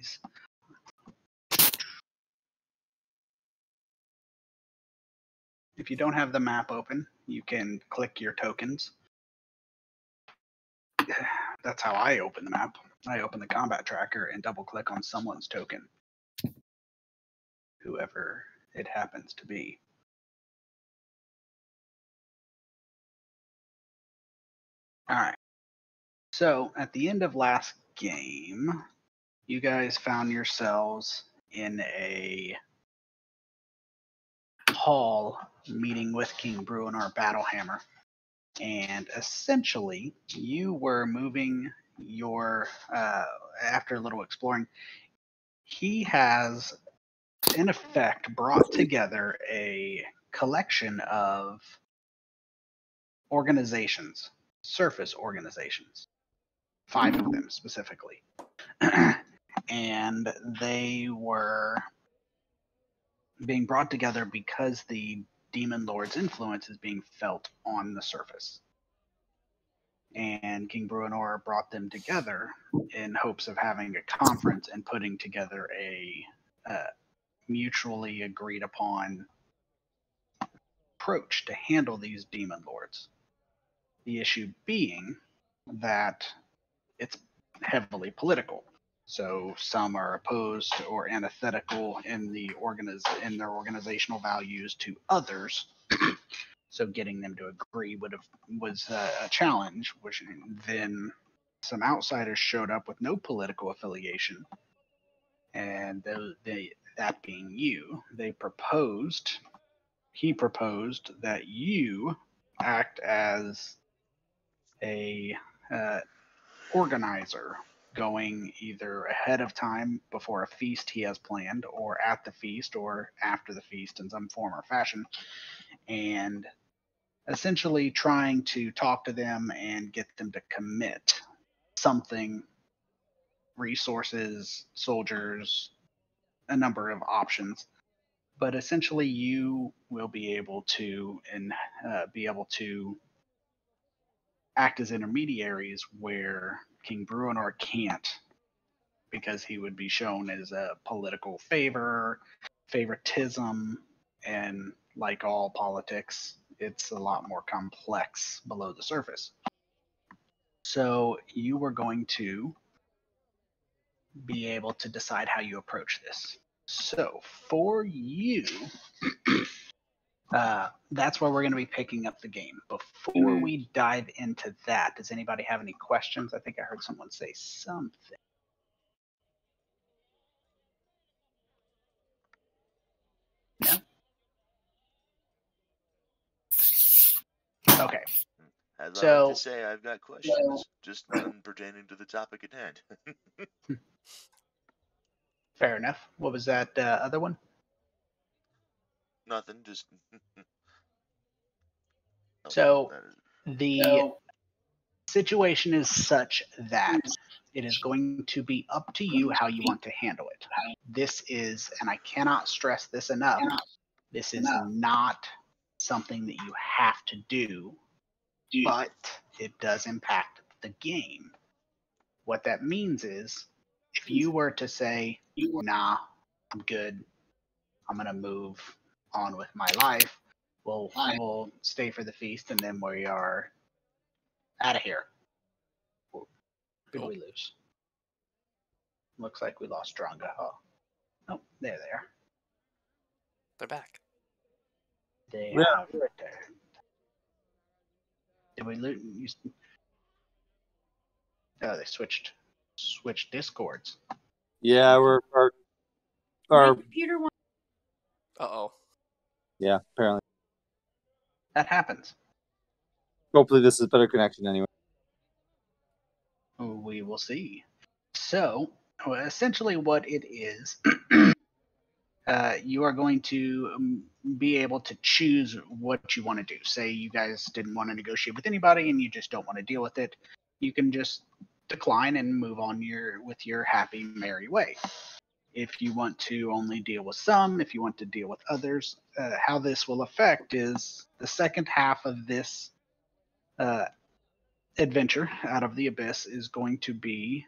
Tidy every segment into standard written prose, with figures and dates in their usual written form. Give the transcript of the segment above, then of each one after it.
these. If you don't have the map open, you can click your tokens. That's how I open the map. I open the combat tracker and double click on someone's token, whoever it happens to be. All right. So at the end of last game, you guys found yourselves in a hall meeting with King Bruinar Battlehammer. And essentially, you were moving your, after a little exploring, he has, in effect, brought together a collection of organizations, surface organizations, 5 of them specifically. And they were being brought together because the Demon Lord's influence is being felt on the surface. And King Bruinar brought them together in hopes of having a conference and putting together a mutually agreed upon approach to handle these Demon Lords. The issue being that it's heavily political. So some are opposed or antithetical in their organizational values to others. So getting them to agree was a challenge. Which then some outsiders showed up with no political affiliation, and that being you, he proposed that you act as a organizer, going either ahead of time before a feast he has planned, or at the feast, or after the feast in some form or fashion, and essentially trying to talk to them and get them to commit something, resources, soldiers, a number of options. But essentially you will be able to act as intermediaries where King Bruinar can't, because he would be shown as a political favoritism, and like all politics, it's a lot more complex below the surface. So you were going to be able to decide how you approach this. So for you, that's where we're going to be picking up the game. Before we dive into that, does anybody have any questions? I think I heard someone say something. No? Okay. As I like to say, I've got questions, just none pertaining to the topic at hand. Fair enough. What was that other one? Nothing, just... So the situation is such that it is going to be up to you how you want to handle it. This is, and I cannot stress this enough, this is not something that you have to do, but it does impact the game. What that means is, if you were to say, nah, I'm good, I'm going to move on with my life, we'll stay for the feast, and then we are out of here. Who did we lose? Looks like we lost Dronga. Oh, there they are. They're back. They are right there. Did we lose? Oh, they switched discords. Yeah, our computer wants. Yeah, apparently. That happens. Hopefully this is better connection anyway. We will see. So, essentially what it is, you are going to be able to choose what you want to do. Say you guys didn't want to negotiate with anybody and you just don't want to deal with it. You can just decline and move on with your happy, merry way. If you want to only deal with some, if you want to deal with others, how this will affect is the second half of this adventure out of the Abyss is going to be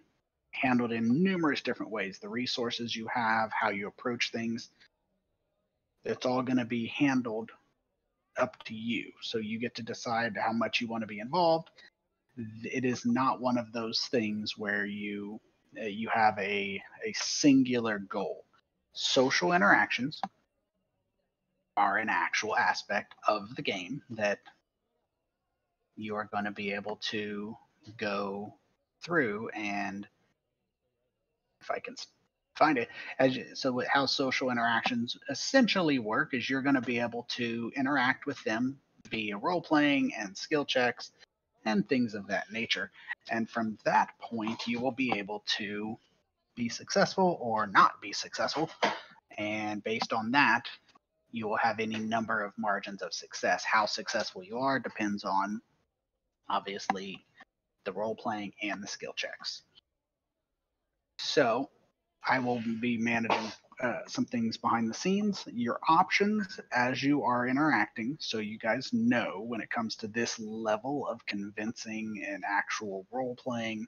handled in numerous different ways. The resources you have, how you approach things, it's all going to be handled up to you. So you get to decide how much you want to be involved. It is not one of those things where you have a singular goal. Social interactions are an actual aspect of the game that you are going to be able to go through, and if I can find it, so how social interactions essentially work is you're going to be able to interact with them via role playing and skill checks and things of that nature. And from that point, you will be able to be successful or not be successful. And based on that, you will have any number of margins of success. How successful you are depends on, obviously, the role playing and the skill checks. So I will be managing some things behind the scenes, your options as you are interacting, so you guys know when it comes to this level of convincing and actual role playing.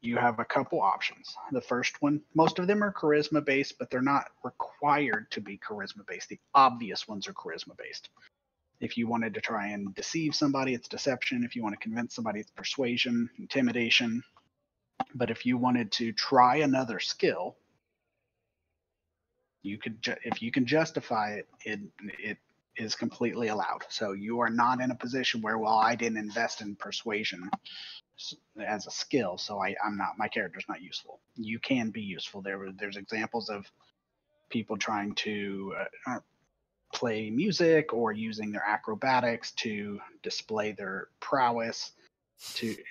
You have a couple options. The first one, most of them are charisma based, but they're not required to be charisma based. The obvious ones are charisma based. If you wanted to try and deceive somebody, it's deception. If you want to convince somebody, it's persuasion, intimidation. But if you wanted to try another skill, you could, if you can justify it, it is completely allowed. So you are not in a position where, well, I didn't invest in persuasion as a skill, so I'm not, my character's not useful. You can be useful. There's examples of people trying to play music or using their acrobatics to display their prowess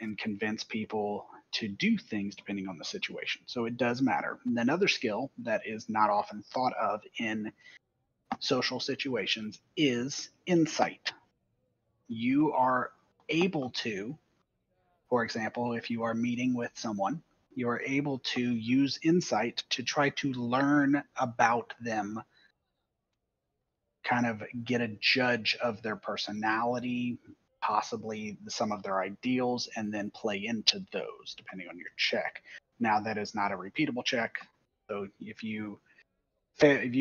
and convince people to do things depending on the situation. So it does matter. And another skill that is not often thought of in social situations is insight. You are able to, for example, if you are meeting with someone, you are able to use insight to try to learn about them, kind of get a judge of their personality, possibly some of their ideals, and then play into those depending on your check. Now, that is not a repeatable check. So if you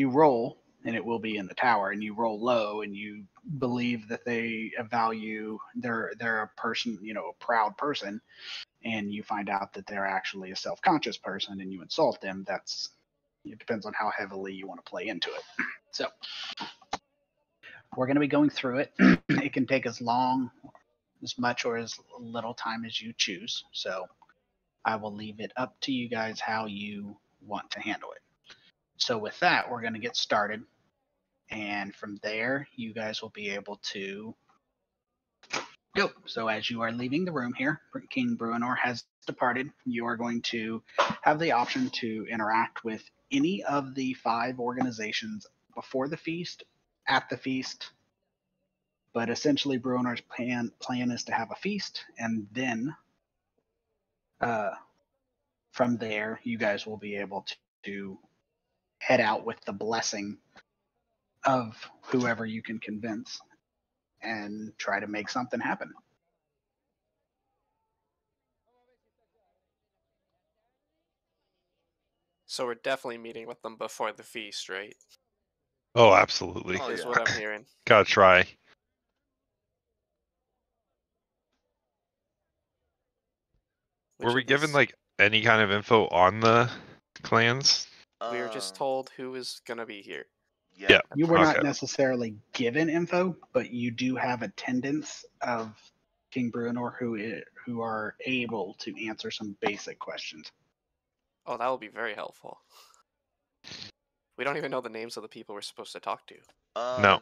roll, and it will be in the tower, and you roll low and you believe that they value, they're a person, a proud person, and you find out that they're actually a self-conscious person and you insult them, it depends on how heavily you want to play into it. So we're going to be going through it. It can take as much or as little time as you choose. So I will leave it up to you guys how you want to handle it. So with that, we're going to get started. And from there, you guys will be able to go. So as you are leaving the room here, King Bruenor has departed. You are going to have the option to interact with any of the 5 organizations before the feast, at the feast. But essentially, Bruenor's plan is to have a feast, and then from there, you guys will be able to head out with the blessing of whoever you can convince and try to make something happen. So we're definitely meeting with them before the feast, right? Oh, absolutely. Oh, Is yeah. what I'm hearing. Gotta try. Which Were we of given these- like any kind of info on the clans? We were just told who is gonna be here. Yeah. You were not Okay. necessarily given info, but you do have attendants of King Bruenor who are able to answer some basic questions. Oh, that will be very helpful. We don't even know the names of the people we're supposed to talk to. No.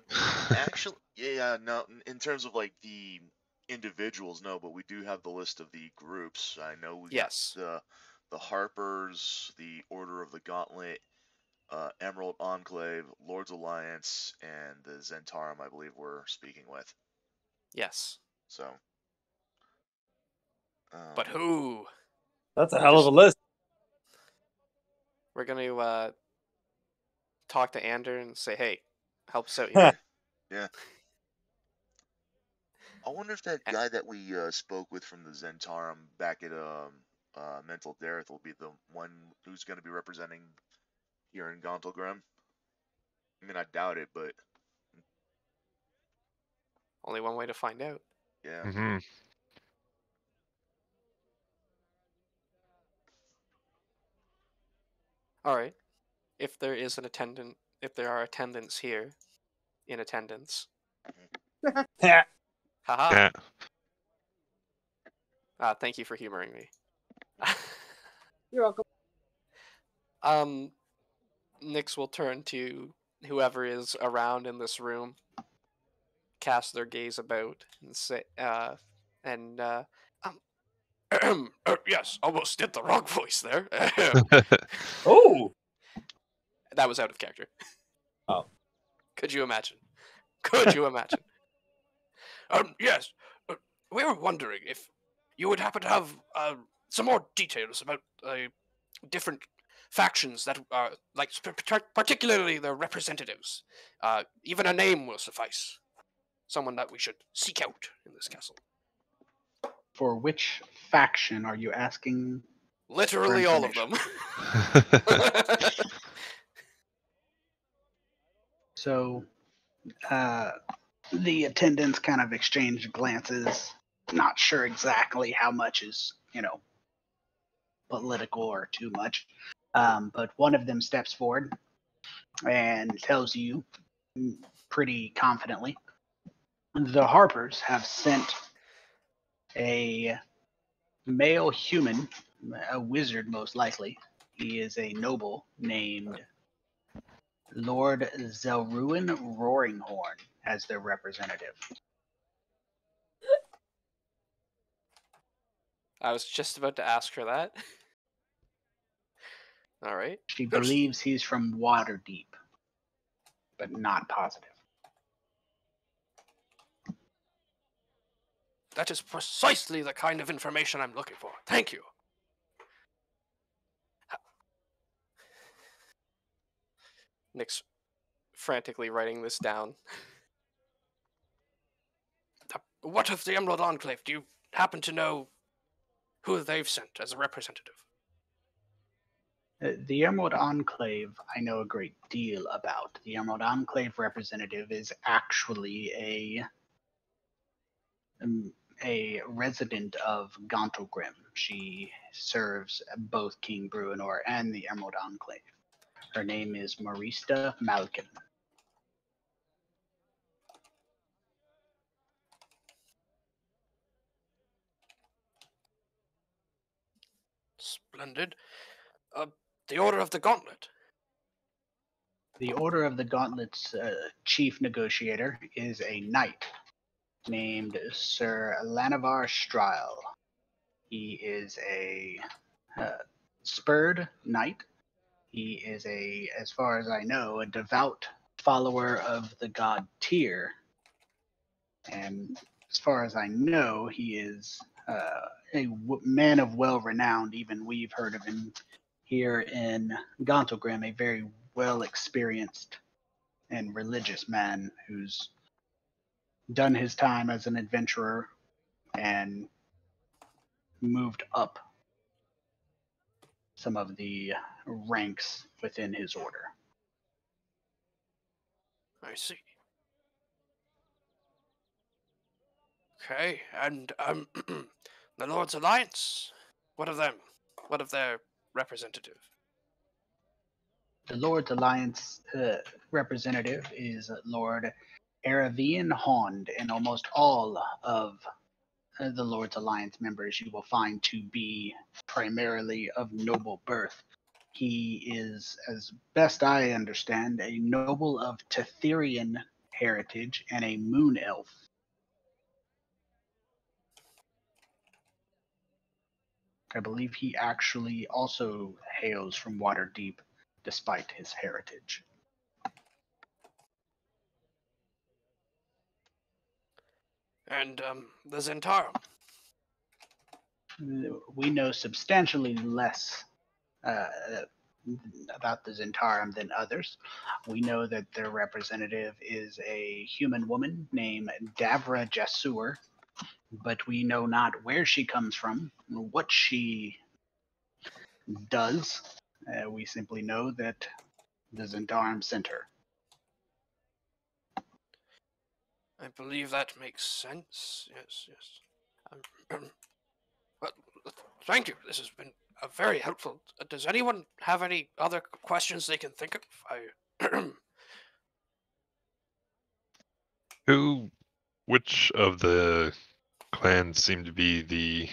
Actually, yeah, no. In terms of like the individuals, no, but we do have the list of the groups. I know we Yes. got the Harpers, the Order of the Gauntlet, Emerald Enclave, Lord's Alliance, and the Zentarum, I believe we're speaking with. Yes. So. But who? That's a hell of a list. We're gonna talk to Ander and say, hey, help us out here. Yeah. I wonder if that guy that we spoke with from the Zentarum back at Mental Dareth will be the one who's going to be representing here in Gauntlgrim. I mean, I doubt it, but Only one way to find out. yeah. Mm-hmm. All right. If there is an attendant, if there are attendants here, in attendance. Yeah. Haha. Yeah. Thank you for humoring me. You're welcome. Nyx will turn to whoever is around in this room, cast their gaze about, and say, yes, almost did the wrong voice there. Oh. That was out of character. Oh. Could you imagine? Could you imagine? Yes, we were wondering if you would happen to have some more details about different factions that are, like, particularly their representatives. Even a name will suffice. Someone that we should seek out in this castle. For which faction are you asking? Literally all of them. So, the attendants kind of exchange glances, not sure exactly how much is, political or too much. But one of them steps forward and tells you pretty confidently, the Harpers have sent a male human, a wizard most likely. He is a noble named Lord Zelruin Roaringhorn as their representative. I was just about to ask her that. All right. She believes he's from Waterdeep, but not positive. That is precisely the kind of information I'm looking for. Thank you. Nyx frantically writing this down. What of the Emerald Enclave? Do you happen to know who they've sent as a representative? The Emerald Enclave, I know a great deal about. The Emerald Enclave representative is actually a resident of Gauntlgrim. She serves both King Bruenor and the Emerald Enclave. Her name is Marista Malkin. Splendid. The Order of the Gauntlet. The Order of the Gauntlet's chief negotiator is a knight named Sir Lanavar Stryle. He is a spurred knight. He is as far as I know, a devout follower of the god Tyr. And as far as I know, he is a man of well renowned. Even we've heard of him here in Gauntlgrim, a very well experienced and religious man who's done his time as an adventurer and moved up some of the ranks within his order. I see. Okay, and the Lord's Alliance. What of them? What of their representative? The Lord's Alliance representative is Lord Aravian Hond, and almost all of the Lord's Alliance members you will find to be primarily of noble birth. He is, as best I understand, a noble of Tetherian heritage and a moon elf. I believe he actually also hails from Waterdeep, despite his heritage. And the Zentarum. We know substantially less about the Zentarum than others. We know that their representative is a human woman named Davra Jasur, but we know not where she comes from, what she does. We simply know that the Zentarum Center. I believe that makes sense. Yes, yes. Well, thank you. This has been very helpful. Does anyone have any other questions they can think of? Which of the clans seem to be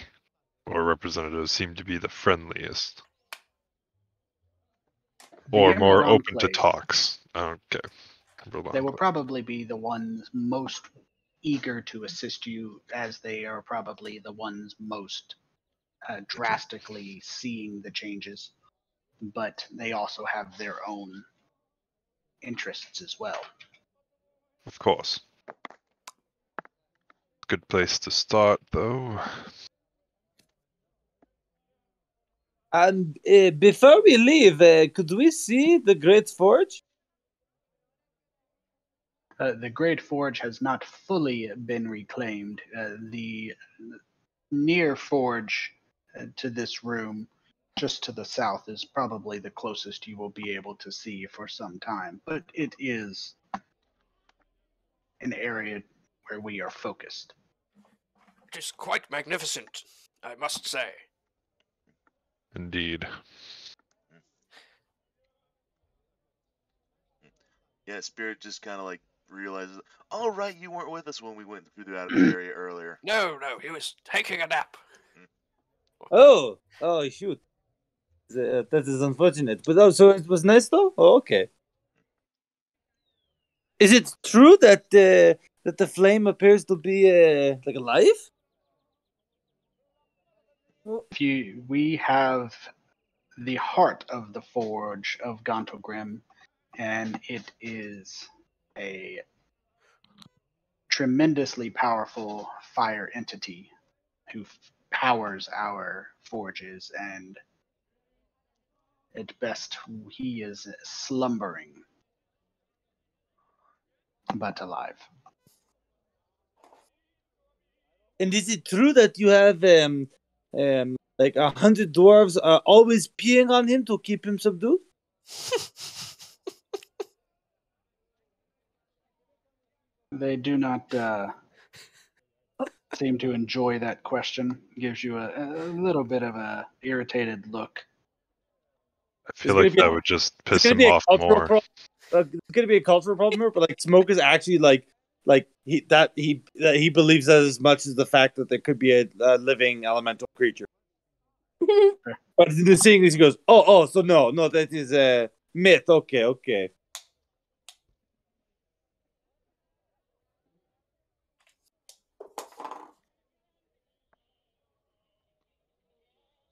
or representatives seem to be the friendliest? Or more open to talks? Okay. They will probably be the ones most eager to assist you, as they are probably the ones most drastically seeing the changes. But they also have their own interests as well. Of course. Good place to start, though. And before we leave, could we see the Great Forge? The Great Forge has not fully been reclaimed. The near forge to this room, just to the south, is probably the closest you will be able to see for some time. But it is an area where we are focused. It is quite magnificent, I must say. Indeed. Yeah, Spirit just kind of like realizes, oh, right, you weren't with us when we went through that area earlier. No, he was taking a nap. Oh, shoot. That is unfortunate. But so it was nice though? Oh, okay. Is it true that the flame appears to be like alive? We have the heart of the forge of Gantogrim, and it is a tremendously powerful fire entity who powers our forges, and at best he is slumbering but alive. And is it true that you have like 100 dwarves always peeing on him to keep him subdued? They do not seem to enjoy that question. Gives you a little bit of a irritated look. I feel like that would just piss him off more. It's going to be a cultural problem here, but like smoke is actually like he believes that as much as the fact that there could be a living elemental creature. But in seeing this, he goes, "Oh, so no, that is a myth." Okay.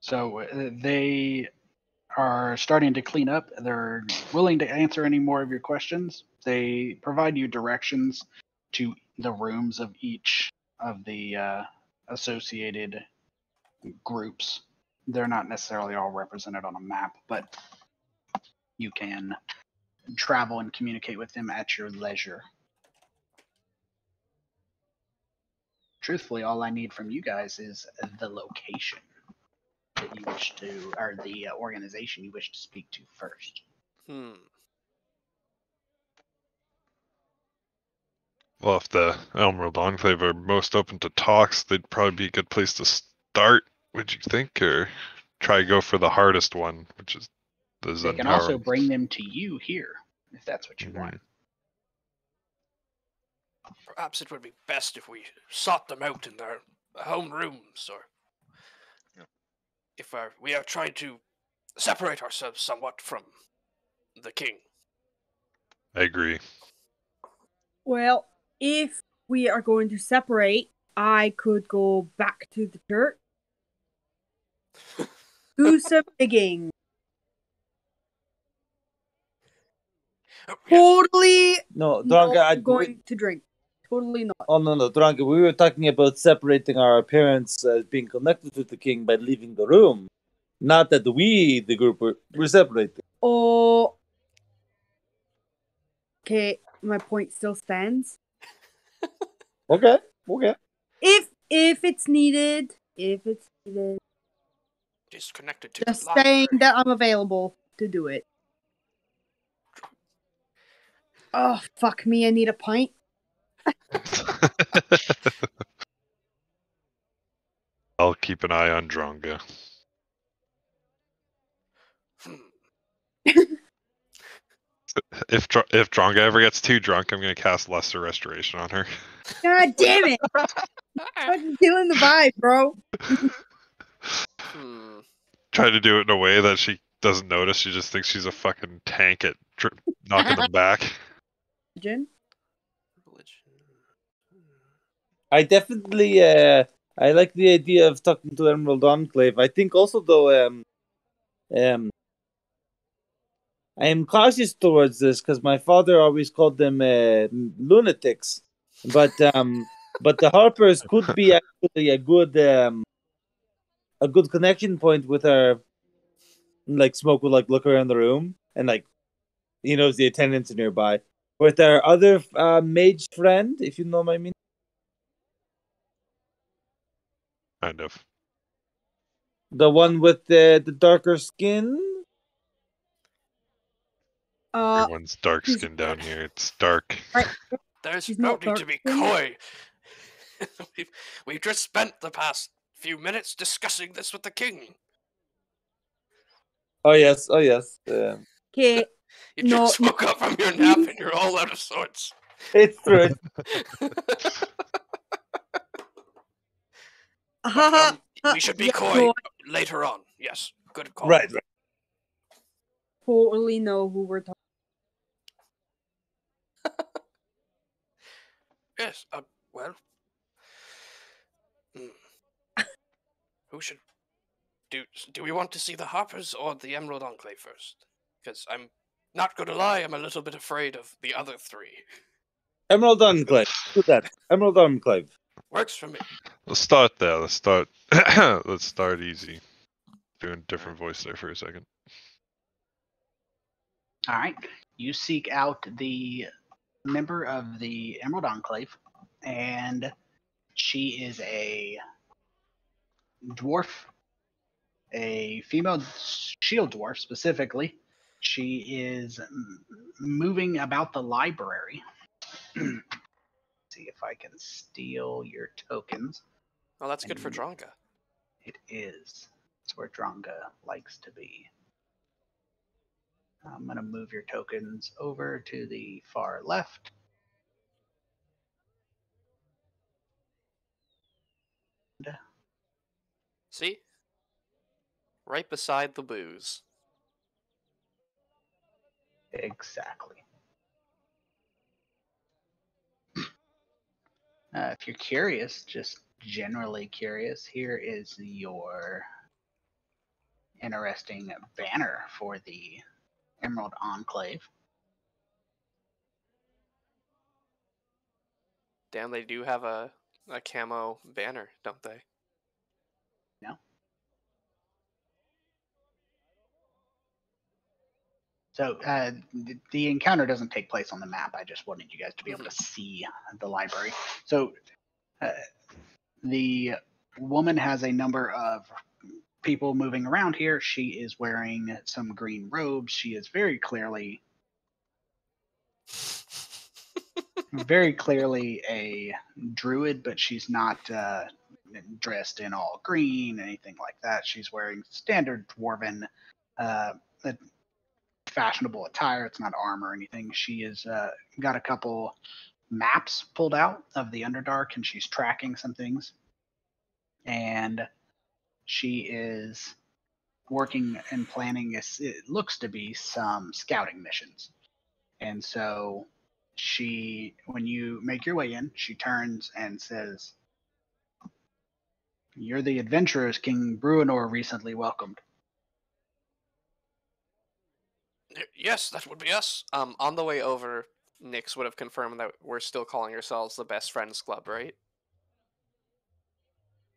So they are starting to clean up. They're willing to answer any more of your questions. They provide you directions to the rooms of each of the associated groups. They're not necessarily all represented on a map, but you can travel and communicate with them at your leisure. Truthfully, all I need from you guys is the location that you wish to, or the organization you wish to speak to first. Well, if the Emerald Enclave are most open to talks, they'd probably be a good place to start, would you think? Or try go for the hardest one, which is the Zentarum. They can also bring them to you here, if that's what you want. Perhaps it would be best if we sought them out in their home rooms, or if we are trying to separate ourselves somewhat from the king. I agree. Well, if we are going to separate, I could go back to the church. Do some digging. Totally no, not going to drink. Totally not. Oh, no, Dranka, we were talking about separating our appearance as being connected to the king by leaving the room. Not that we, the group, were separated. Oh. Okay, my point still stands. Okay. If it's needed. It's connected to Just the library. saying that I'm available to do it. Oh, fuck me, I need a pint. I'll keep an eye on Dronga. If Dronga ever gets too drunk, I'm gonna cast Lesser Restoration on her. God damn it! Fucking killing the vibe, bro. Try to do it in a way that she doesn't notice. She just thinks she's a fucking tank at knocking them back. Religion. I definitely I like the idea of talking to Emerald Enclave. I think also though I am cautious towards this because my father always called them lunatics. But the Harpers could be actually a good connection point with our like Smoke would like look around the room and like he knows the attendants are nearby. With our other mage friend, if you know what I mean. Kind of. The one with the darker skin. Everyone's dark skin down here. It's dark. Right. There's no need to be coy. We've just spent the past few minutes discussing this with the king. Oh yes. Okay. You just woke up from your nap and you're all out of sorts. It's true. We should be coy later on. Yes, good call. Right. Totally know who we're talking. Yes. Well. Who should do we want to see the Harpers or the Emerald Enclave first? Because I'm not gonna lie, I'm a little bit afraid of the other three. Emerald Enclave. Do that. Emerald Enclave. Works for me. Let's start there. Let's start easy. Doing different voice there for a second. All right. You seek out the member of the Emerald Enclave, and she is a dwarf, a female shield dwarf specifically. She is moving about the library. See if I can steal your tokens. Oh, that's good for Dronga. It is. That's where Dronga likes to be. I'm going to move your tokens over to the far left. See? Right beside the booze. Exactly. If you're curious, just generally curious, here is your interesting banner for the Emerald Enclave. Damn, they do have a camo banner, don't they? No. So the encounter doesn't take place on the map. I just wanted you guys to be able to see the library. So the woman has a number of people moving around here. She is wearing some green robes. She is very clearly a druid, but she's not dressed in all green, anything like that. She's wearing standard dwarven fashionable attire. It's not armor or anything. She is got a couple maps pulled out of the Underdark, and she's tracking some things. And she is working and planning, it looks to be some scouting missions. And so she, when you make your way in, she turns and says, "You're the adventurers King Bruenor recently welcomed." Yes, that would be us. On the way over, Nyx would have confirmed that we're still calling ourselves the Best Friends Club, right?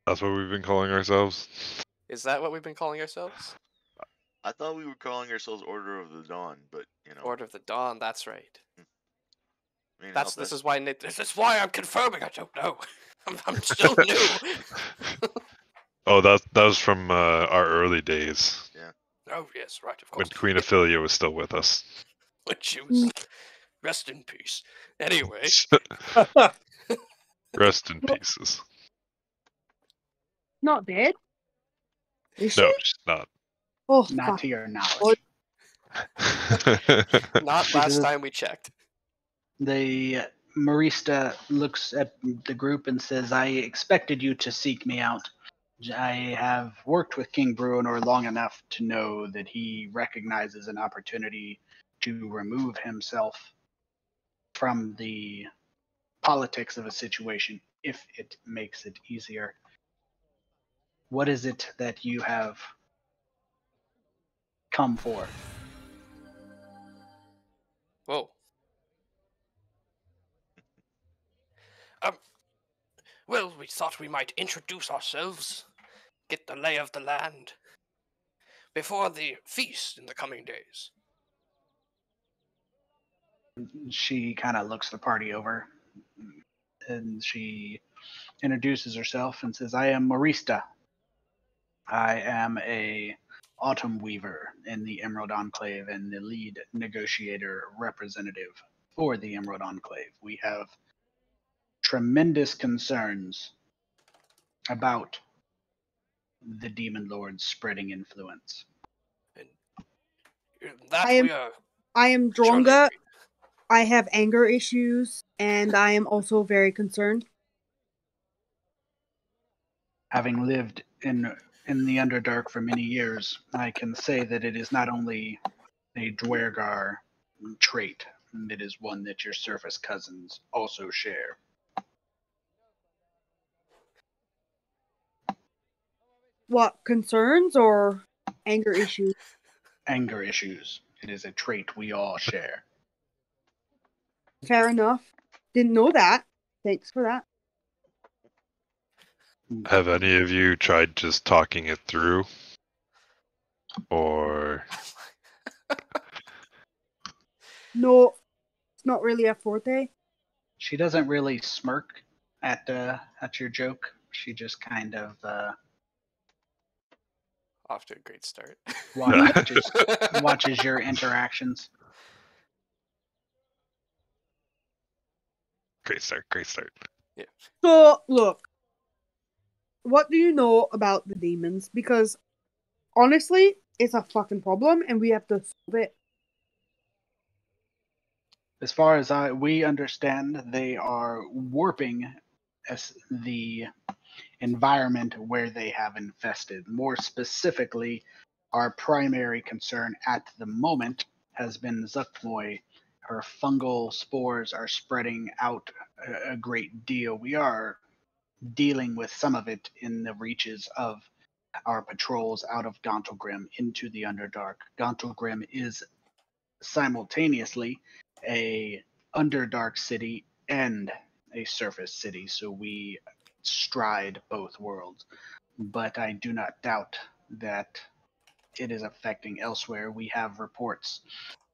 That's what we've been calling ourselves. Is that what we've been calling ourselves? I thought we were calling ourselves Order of the Dawn, but you know. Order of the Dawn. That's right. I mean, This is why I'm confirming. I don't know. I'm still new. Oh, that was from our early days Oh yes, right, of when course. Queen Ophelia was still with us. When she was rest in peace. Anyway, Rest in pieces. Not dead? Is she? No, she's not. Oh, Not fuck. to your knowledge. Lord. not last time we checked. The Marista looks at the group and says, I expected you to seek me out. I have worked with King Bruenor long enough to know that he recognizes an opportunity to remove himself from the politics of a situation if it makes it easier. What is it that you have come for? Whoa. Well, we thought we might introduce ourselves, get the lay of the land, before the feast in the coming days. She kind of looks the party over and she introduces herself and says, I am Marista. I am a autumn weaver in the Emerald Enclave and the lead negotiator representative for the Emerald Enclave. We have tremendous concerns about the Demon Lord's spreading influence. And that I am- we are I am surely Dronga. agree. I have anger issues, and I am also very concerned. Having lived in the Underdark for many years, I can say that it is not only a Dwergar trait, it is one that your surface cousins also share. What, concerns or anger issues? Anger issues. It is a trait we all share. Fair enough. Didn't know that. Thanks for that. Have any of you tried just talking it through? Or No, it's not really a forte. She doesn't really smirk at your joke. She just kind of Off to a great start. watches your interactions. great start. So, look. What do you know about the demons? Because, honestly, it's a fucking problem, and we have to solve it. As far as we understand, they are warping as the environment where they have infested. More specifically, our primary concern at the moment has been Zuckmoy. Her fungal spores are spreading out a great deal. We are dealing with some of it in the reaches of our patrols out of Gauntlgrim into the Underdark. Gauntlgrim is simultaneously a Underdark city and a surface city, so we stride both worlds. But I do not doubt that it is affecting elsewhere. We have reports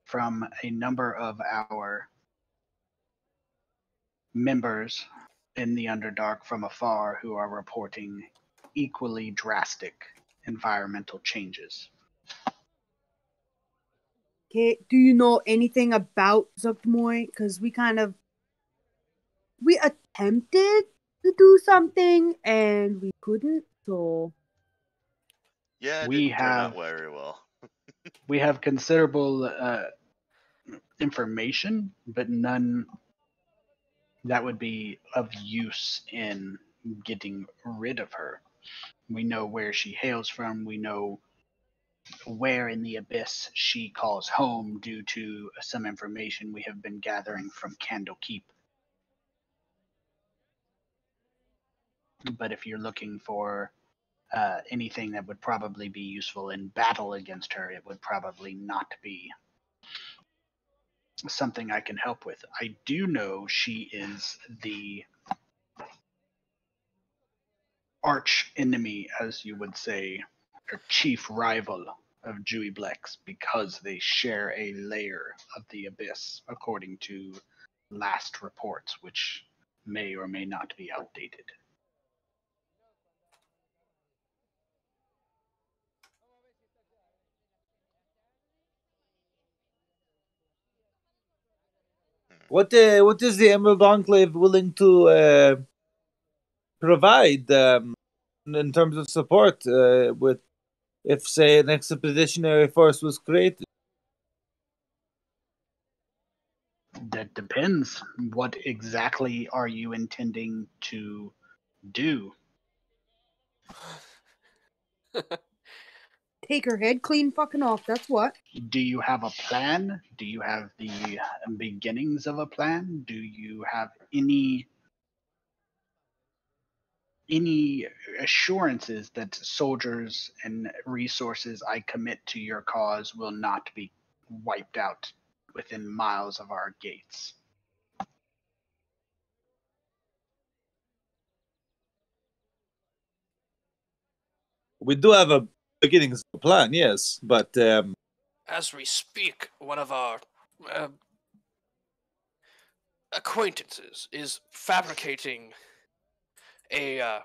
from a number of our members in the Underdark from afar who are reporting equally drastic environmental changes. Okay, do you know anything about Zuckmoy? Because we attempted to do something, and we couldn't, so... Yeah, it We didn't turn out have very well. we have considerable information, but none that would be of use in getting rid of her. We know where she hails from. We know where in the abyss she calls home due to some information we have been gathering from Candlekeep. But if you're looking for anything that would probably be useful in battle against her, it would probably not be something I can help with. I do know she is the arch enemy, as you would say, or chief rival of Dewey Blex because they share a layer of the abyss, according to last reports, which may or may not be outdated. What is the Emerald Enclave willing to provide in terms of support with if, say, an expeditionary force was created? That depends. What exactly are you intending to do? Take her head clean fucking off, that's what. Do you have a plan? Do you have the beginnings of a plan? Do you have any assurances that soldiers and resources I commit to your cause will not be wiped out within miles of our gates? We do have a beginnings of a plan, yes, but As we speak, one of our acquaintances is fabricating a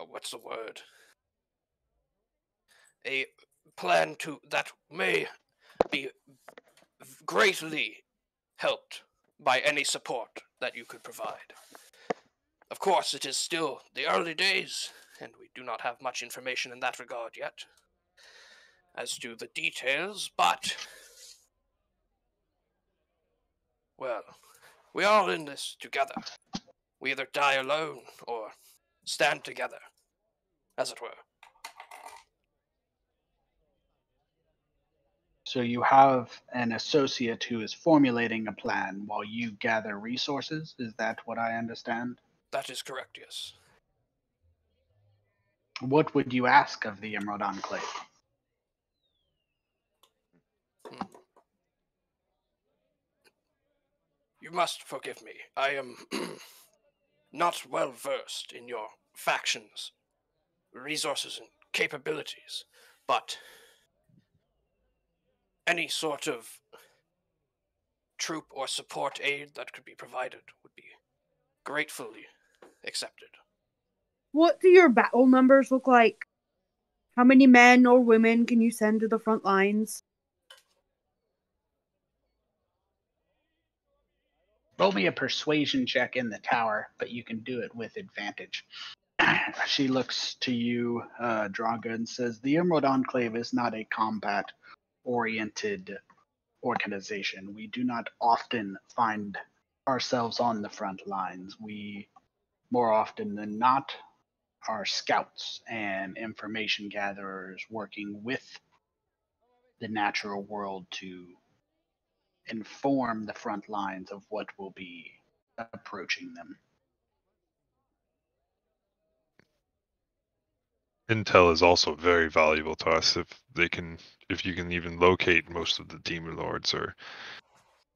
what's the word? A plan that may be greatly helped by any support that you could provide. Of course, it is still the early days, and we do not have much information in that regard yet as to the details, but, well, we are all in this together. We either die alone or stand together, as it were. So you have an associate who is formulating a plan while you gather resources? Is that what I understand? That is correct, yes. What would you ask of the Emerald Enclave? You must forgive me. I am not well versed in your factions, resources, and capabilities, but any sort of troop or support aid that could be provided would be gratefully accepted. What do your battle numbers look like? How many men or women can you send to the front lines? Roll me a persuasion check in the tower, but you can do it with advantage. She looks to you, Draga, and says, the Emerald Enclave is not a combat-oriented organization. We do not often find ourselves on the front lines. We, more often than not, are scouts and information gatherers working with the natural world to inform the front lines of what will be approaching them. Intel is also very valuable to us if you can even locate most of the demon lords or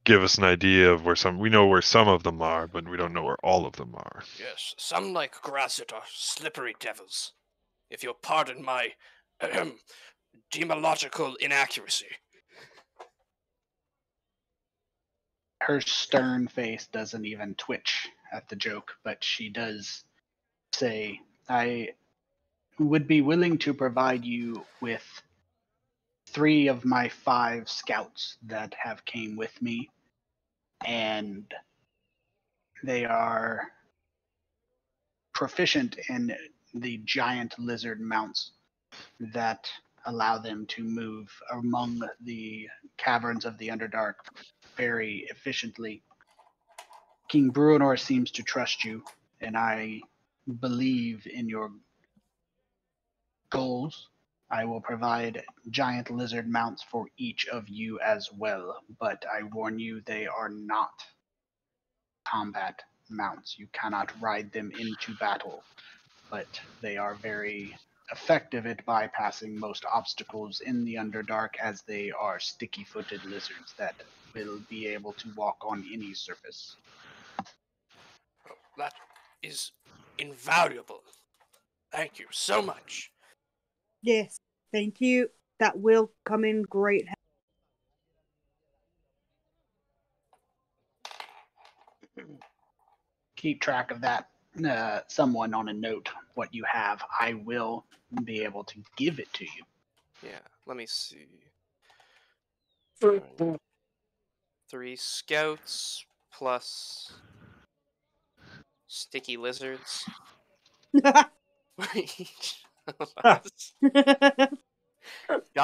give us an idea of we know where some of them are, but we don't know where all of them are. Yes, some like Grazit are slippery devils, if you'll pardon my demological inaccuracy. Her stern face doesn't even twitch at the joke, but she does say, I would be willing to provide you with 3 of my 5 scouts that have came with me, and they are proficient in the giant lizard mounts that allow them to move among the caverns of the Underdark very efficiently. King Bruenor seems to trust you, and I believe in your goals. I will provide giant lizard mounts for each of you as well, but I warn you, they are not combat mounts. You cannot ride them into battle, but they are very effective at bypassing most obstacles in the Underdark, as they are sticky-footed lizards that will be able to walk on any surface. That is invaluable. Thank you so much. Yes, thank you. That will come in great. Keep track of that. Someone on a note what you have. I will be able to give it to you. Yeah, let me see. 3 3 scouts plus sticky lizards. Got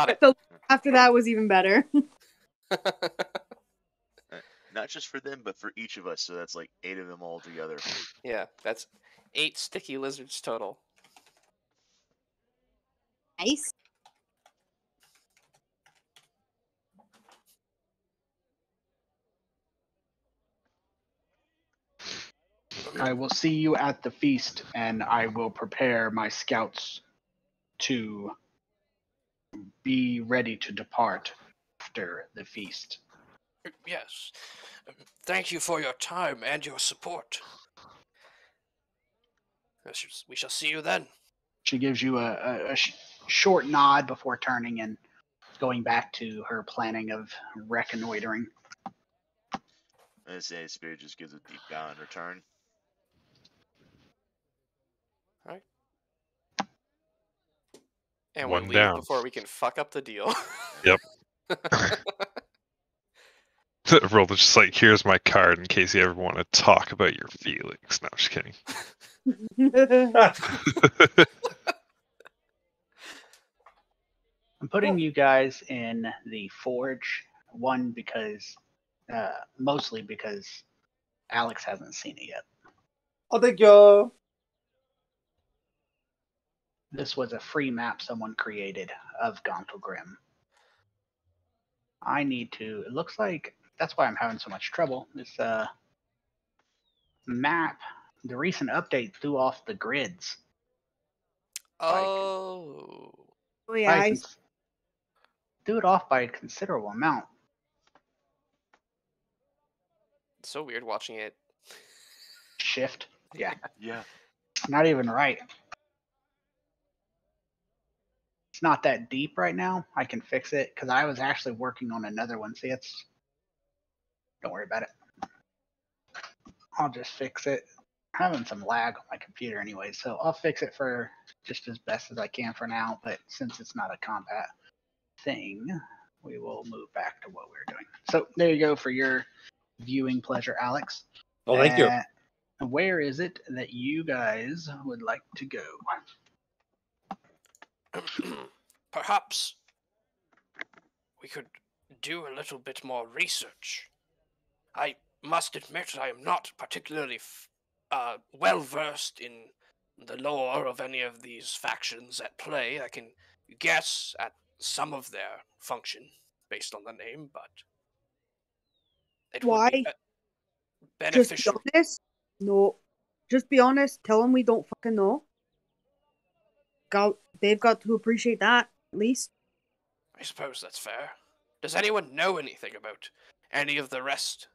it. So after that was even better. Not just for them, but for each of us. So that's like 8 of them all together. Yeah, that's 8 sticky lizards total. Nice. I will see you at the feast, and I will prepare my scouts to be ready to depart after the feast. Yes. Thank you for your time and your support. We shall see you then. She gives you a short nod before turning and going back to her planning of reconnoitering. And say Spirit just gives a deep bow in return. Alright. And One we leave down. before we can fuck up the deal. Yep. Roll just like, here's my card in case you ever want to talk about your feelings. No, I'm just kidding. I'm putting you guys in the forge, one because, mostly because Alex hasn't seen it yet. Oh, thank you. This was a free map someone created of Gauntlegrim. I need to, it looks like, that's why I'm having so much trouble. This map, the recent update threw off the grids. Oh. Oh yeah, threw it off by a considerable amount. It's so weird watching it. Shift. Yeah. Yeah. Not even right. It's not that deep right now. I can fix it because I was actually working on another one. See, don't worry about it. I'll just fix it. I'm having some lag on my computer anyway, so I'll fix it for just as best as I can for now. But since it's not a combat thing, we will move back to what we're doing. So there you go for your viewing pleasure, Alex. Oh, thank you. Where is it that you guys would like to go? Perhaps we could do a little bit more research. I must admit I am not particularly well versed in the lore of any of these factions at play. I can guess at some of their function based on the name, but it would be beneficial. Just be honest. No. Just be honest. Tell them we don't fucking know. They've got to appreciate that, at least. I suppose that's fair. Does anyone know anything about any of the rest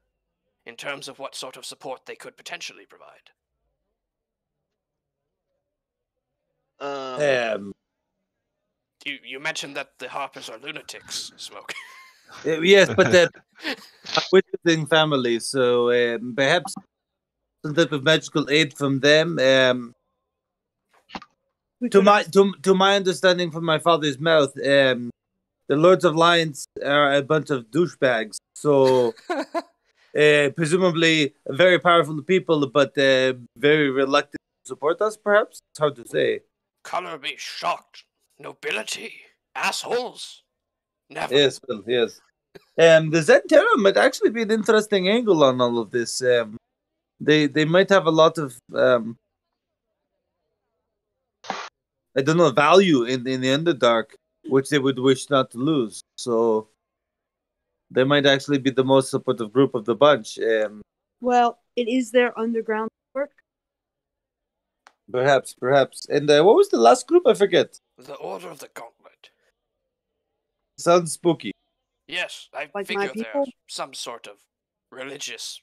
in terms of what sort of support they could potentially provide? You mentioned that the Harpers are lunatics, Smoke. Yes, but they're witnessing family, so perhaps some type of magical aid from them. To my understanding from my father's mouth, the Lords of Lions are a bunch of douchebags. So presumably very powerful people, but very reluctant to support us. Perhaps it's hard to say. Color me shocked. Nobility, assholes. Never. Yes, well, yes. The Zentera might actually be an interesting angle on all of this. They might have a lot of I don't know, value in the Underdark, which they would wish not to lose. So they might actually be the most supportive group of the bunch. Well, it is their underground work. Perhaps. And what was the last group? I forget. The Order of the Gauntlet. Sounds spooky. Yes, I Like figure my they're people? some sort of religious.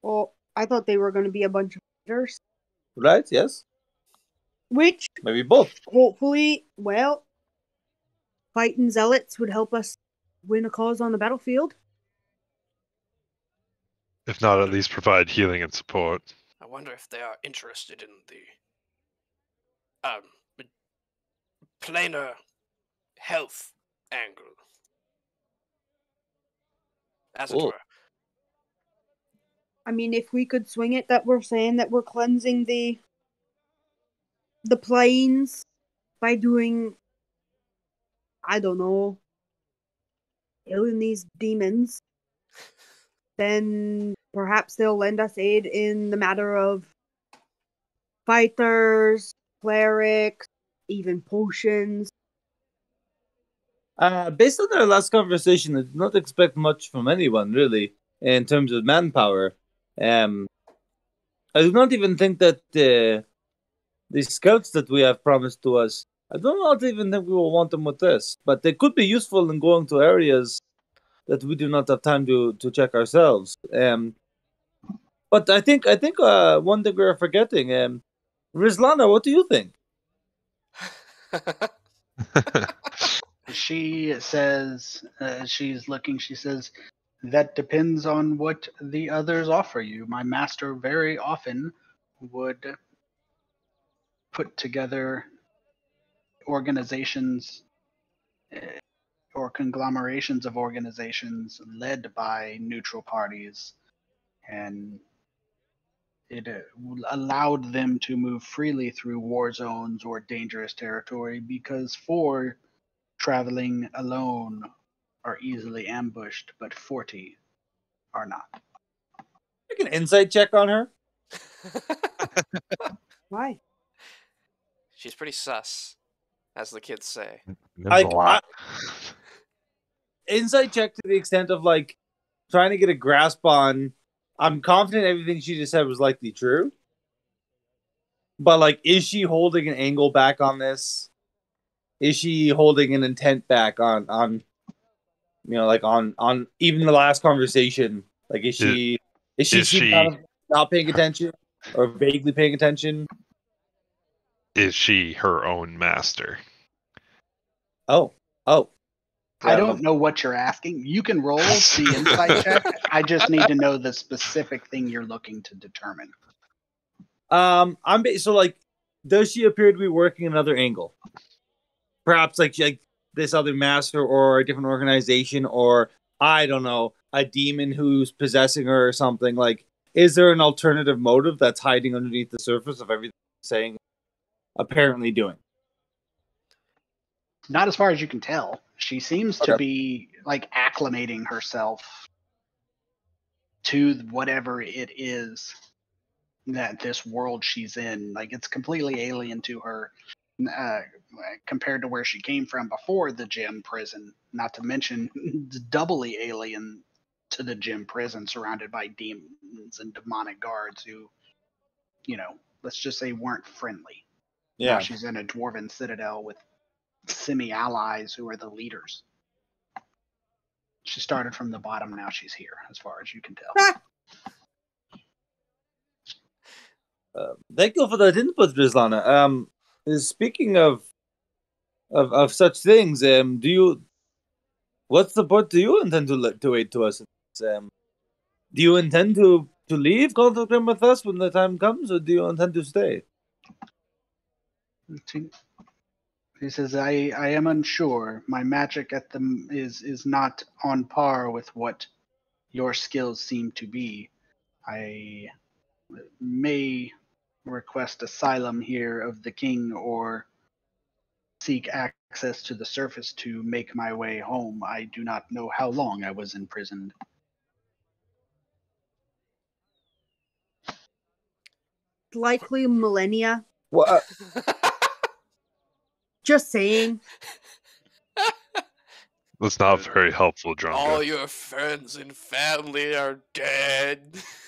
Well, I thought they were going to be a bunch of fighters. Right? Yes. Which, Maybe both. hopefully, fighting zealots would help us win a cause on the battlefield. If not, at least provide healing and support. I wonder if they are interested in the planar health angle. as it were. I mean, if we could swing it that we're saying that we're cleansing the plains by doing, I don't know, killing these demons, then perhaps they'll lend us aid in the matter of fighters, clerics, even potions. Based on our last conversation, I did not expect much from anyone, really, in terms of manpower. I do not even think that the scouts that we have promised to us, I do not even think we will want them with this. But they could be useful in going to areas that we do not have time to check ourselves. But I think one thing we're forgetting. Rizlana, what do you think? She says, she's looking, she says, that depends on what the others offer you. My master very often would put together organizations or conglomerations of organizations led by neutral parties, and it allowed them to move freely through war zones or dangerous territory because for traveling alone are easily ambushed, but 40 are not. Make an insight check on her. Why? She's pretty sus, as the kids say. There's a lot. Insight check to the extent of like trying to get a grasp on. I'm confident everything she just said was likely true, but like, is she holding an angle back on this? Is she holding an intent back on like on even the last conversation? Like, is she kind of not paying attention or vaguely paying attention? Is she her own master? Oh. I don't know what you're asking. You can roll the insight check. I just need to know the specific thing you're looking to determine. So like, does she appear to be working another angle? Perhaps like this other master or a different organization, or I don't know, a demon who's possessing her or something. Like, is there an alternative motive that's hiding underneath the surface of everything she's saying, apparently doing? Not as far as you can tell. She seems to be like acclimating herself to whatever it is that this world she's in. Like, it's completely alien to her compared to where she came from before the gym prison. Not to mention doubly alien to the gym prison, surrounded by demons and demonic guards who, let's just say weren't friendly. Yeah. Now she's in a dwarven citadel with semi-allies who are the leaders. She started from the bottom, now she's here, as far as you can tell. Thank you for that input, Rizlana. Speaking of such things, what support do you intend to aid to us? Do you intend to leave Contact with us when the time comes, or do you intend to stay? He says, I am unsure. My magic at them is not on par with what your skills seem to be. I may request asylum here of the king or seek access to the surface to make my way home. I do not know how long I was imprisoned. Likely millennia. What? Just saying. That's not very helpful, Dronga. All your friends and family are dead.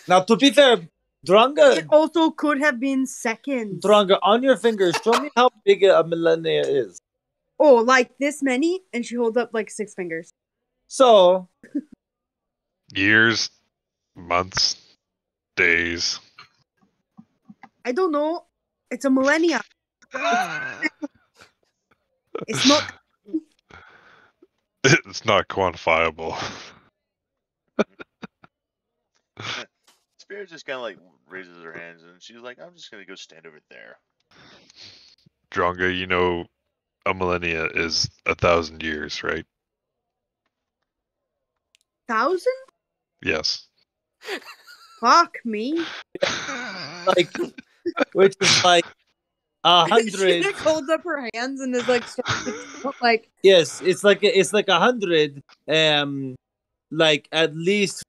Now, to be fair, Dronga. It also could have been seconds. Dronga, on your fingers, show me how big a millennia is. Oh, like this many? And she holds up like 6 fingers. So. Years, months, days. I don't know. It's a millennia. It's not. It's not quantifiable. Spirit just kind of like raises her hands and she's like, I'm just going to go stand over there. Dronga, a millennia is 1,000 years, right? 1,000? Yes. Fuck me. Like, which is like She 100. like holds up her hands and is like, like Yes, it's like 100. Like at least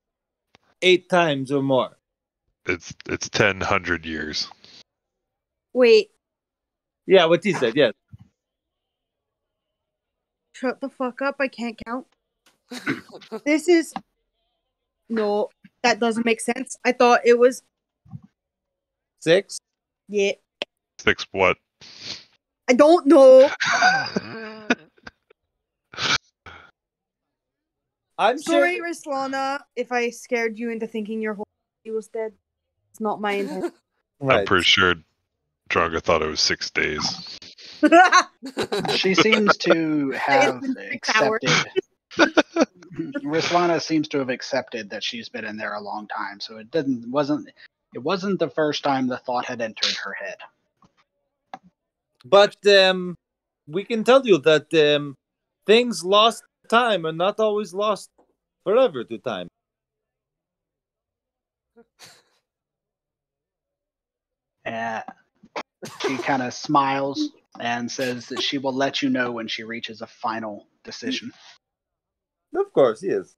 8 times or more. It's 1,000 years. wait, Yeah, what he said. Yes. shut the fuck up. I can't count. This is no, that doesn't make sense. I thought it was 6. yeah. 6 what? I don't know. I'm Sorry, sure. Rislana, if I scared you into thinking your whole he was dead. It's not my intention. I'm Right. pretty sure Dronga thought it was 6 days. She seems to have been 6 hours. accepted. Rislana seems to have accepted that she's been in there a long time, so it wasn't the first time the thought had entered her head. But we can tell you that things lost time are not always lost forever to time. She kind of smiles and says that she will let you know when she reaches a final decision. Of course, yes.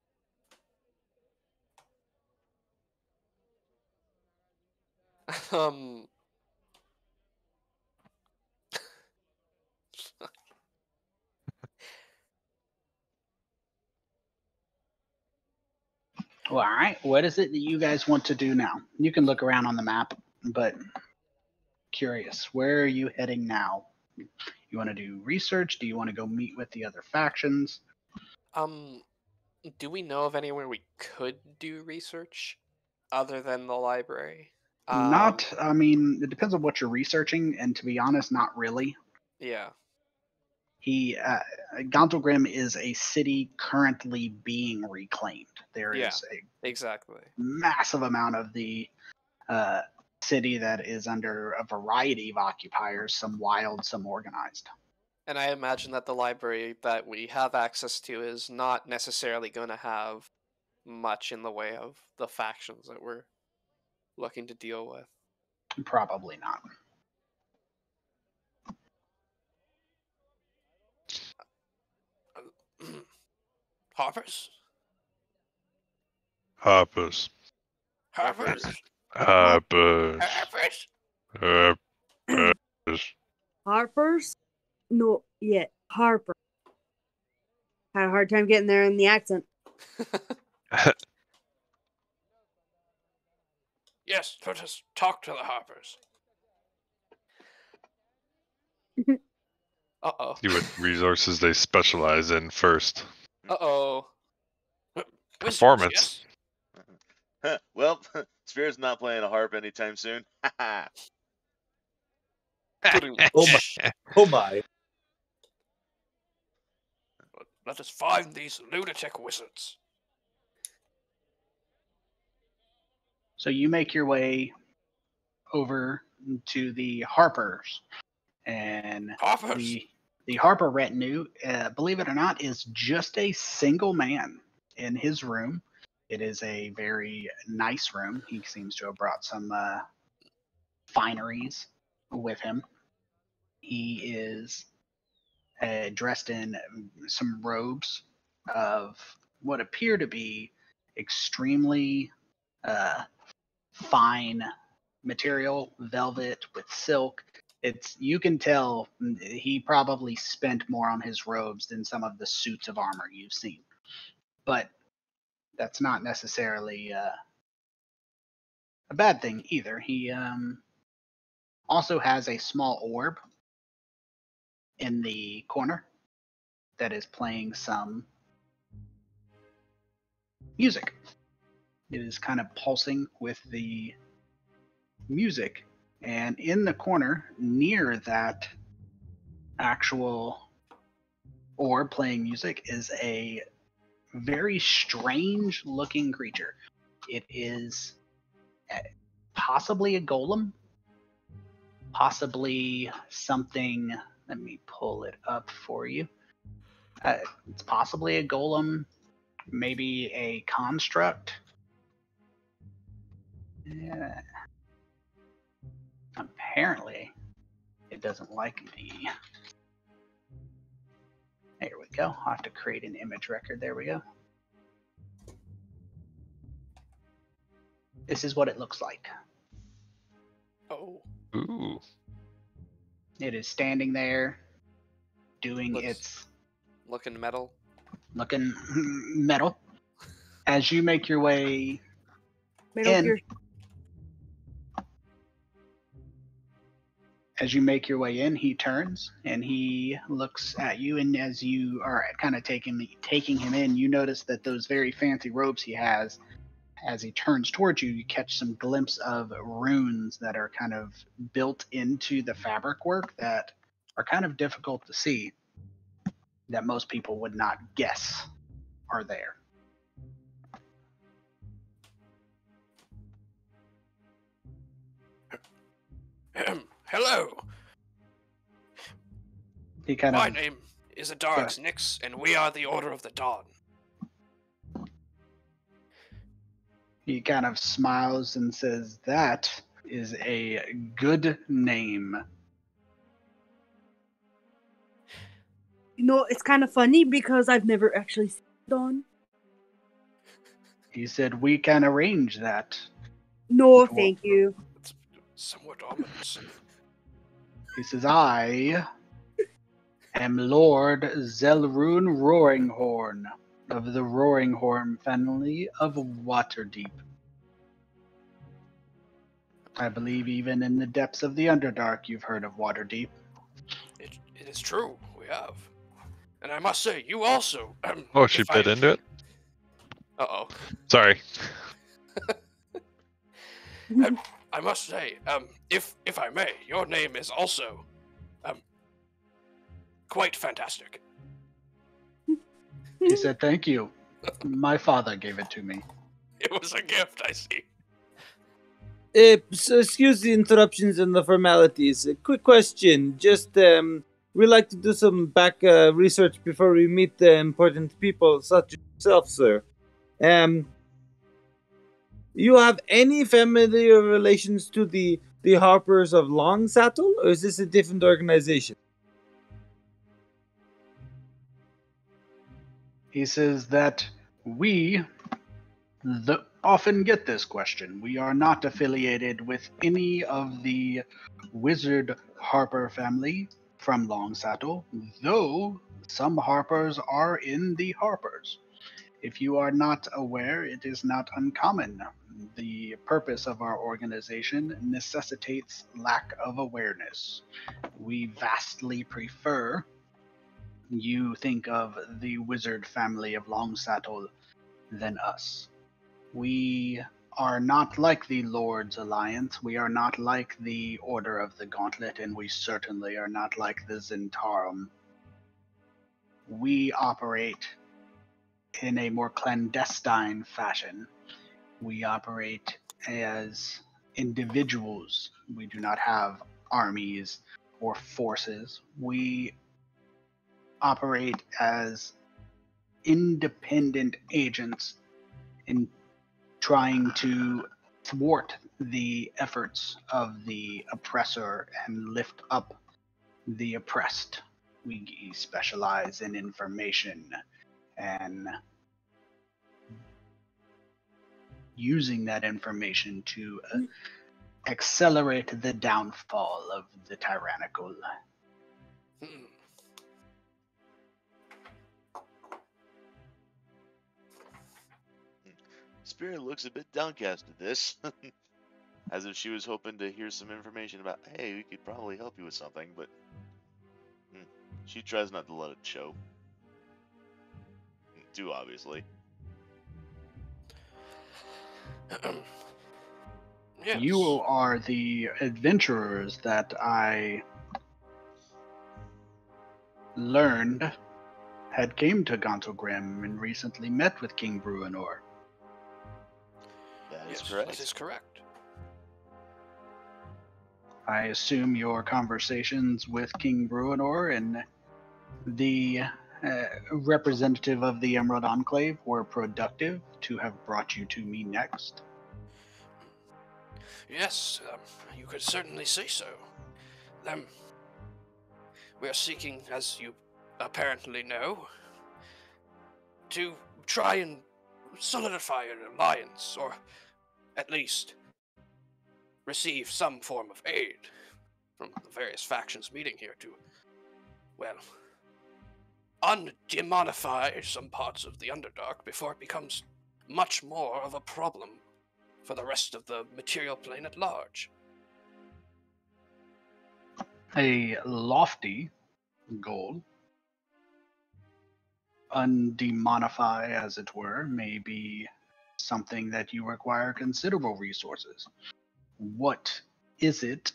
Well, all right. What is it that you guys want to do now? You can look around on the map, but curious, where are you heading now? You want to do research? Do you want to go meet with the other factions? Do we know of anywhere we could do research other than the library? I mean, it depends on what you're researching, and to be honest, not really. Yeah. Gauntlgrim is a city currently being reclaimed. There is a Exactly. massive amount of the city that is under a variety of occupiers, some wild, some organized. And I imagine that the library that we have access to is not necessarily going to have much in the way of the factions that we're looking to deal with. Probably not. Harpers? Harpers. Harpers? Harpers. Harpers? Harpers. Harper's? No, yeah, Harper. Had a hard time getting there in the accent. Yes, let us talk to the Harpers. Uh-oh. See what resources they specialize in first. Uh-oh. Performance. Yes. Well, Spear's not playing a harp anytime soon. Oh my! Oh my! Let us find these lunatic wizards. So you make your way over to the Harpers, and Harpers? the Harper retinue, believe it or not, is just a single man in his room. It is a very nice room. He seems to have brought some fineries with him. He is dressed in some robes of what appear to be extremely fine material, velvet with silk. You can tell he probably spent more on his robes than some of the suits of armor you've seen. But that's not necessarily a bad thing either. He also has a small orb in the corner that is playing some music. It is kind of pulsing with the music, and in the corner near that actual orb playing music is a very strange looking creature. It is possibly a golem, possibly something. Let me pull it up for you. It's possibly a golem, maybe a construct, Yeah. Apparently, it doesn't like me. There we go. I'll have to create an image record. There we go. This is what it looks like. Oh. Ooh. It is standing there, doing Looks- its Looking metal. looking metal. As you make your way Metal in, Gear. as you make your way in, he turns and he looks at you. And as you are kind of taking him in, you notice that those very fancy robes he has, as he turns towards you, you catch some glimpse of runes that are kind of built into the fabric work that are kind of difficult to see, that most people would not guess are there. Hello. He kind My of name is Adarx Nix, and we are the Order of the Dawn. He kind of smiles and says, "That is a good name." You know, it's kind of funny because I've never actually seen Dawn. He said, "We can arrange that." No, What? thank you. It's somewhat ominous. He says, "I am Lord Zelrune Roaringhorn of the Roaringhorn family of Waterdeep. I believe even in the depths of the Underdark you've heard of Waterdeep." It is true, we have. And I must say, you also. Oh, she bit into it? Uh-oh. Sorry. I must say, if I may, your name is also, quite fantastic. He said, "Thank you. My father gave it to me." It was a gift, I see. So excuse the interruptions and the formalities. A quick question. Just, we like to do some back research before we meet the important people, such as yourself, sir. You have any familiar relations to the Harpers of Longsattle, or is this a different organization? He says that we often get this question. We are not affiliated with any of the Wizard Harper family from Longsattle, though some Harpers are in the Harpers. If you are not aware, it is not uncommon. The purpose of our organization necessitates lack of awareness. We vastly prefer you think of the wizard family of Longsattle than us. We are not like the Lord's Alliance, we are not like the Order of the Gauntlet, and we certainly are not like the Zentarum. We operate in a more clandestine fashion. We operate as individuals. We do not have armies or forces. We operate as independent agents in trying to thwart the efforts of the oppressor and lift up the oppressed. We specialize in information and using that information to accelerate the downfall of the tyrannical. Hmm. Spirit looks a bit downcast at this, as if she was hoping to hear some information about, hey, we could probably help you with something, but she tries not to let it show. Too obviously. Yes. You are the adventurers that I learned had came to Gauntlegrim and recently met with King Bruenor. That is Yes, correct. that is correct. I assume your conversations with King Bruenor and the representative of the Emerald Enclave were productive to have brought you to me next. Yes, you could certainly say so. We are seeking, as you apparently know, to try and solidify an alliance, or at least receive some form of aid from the various factions meeting here to, well, undemonify some parts of the Underdark before it becomes much more of a problem for the rest of the material plane at large. A lofty goal, undemonify as it were, may be something that you require considerable resources. What is it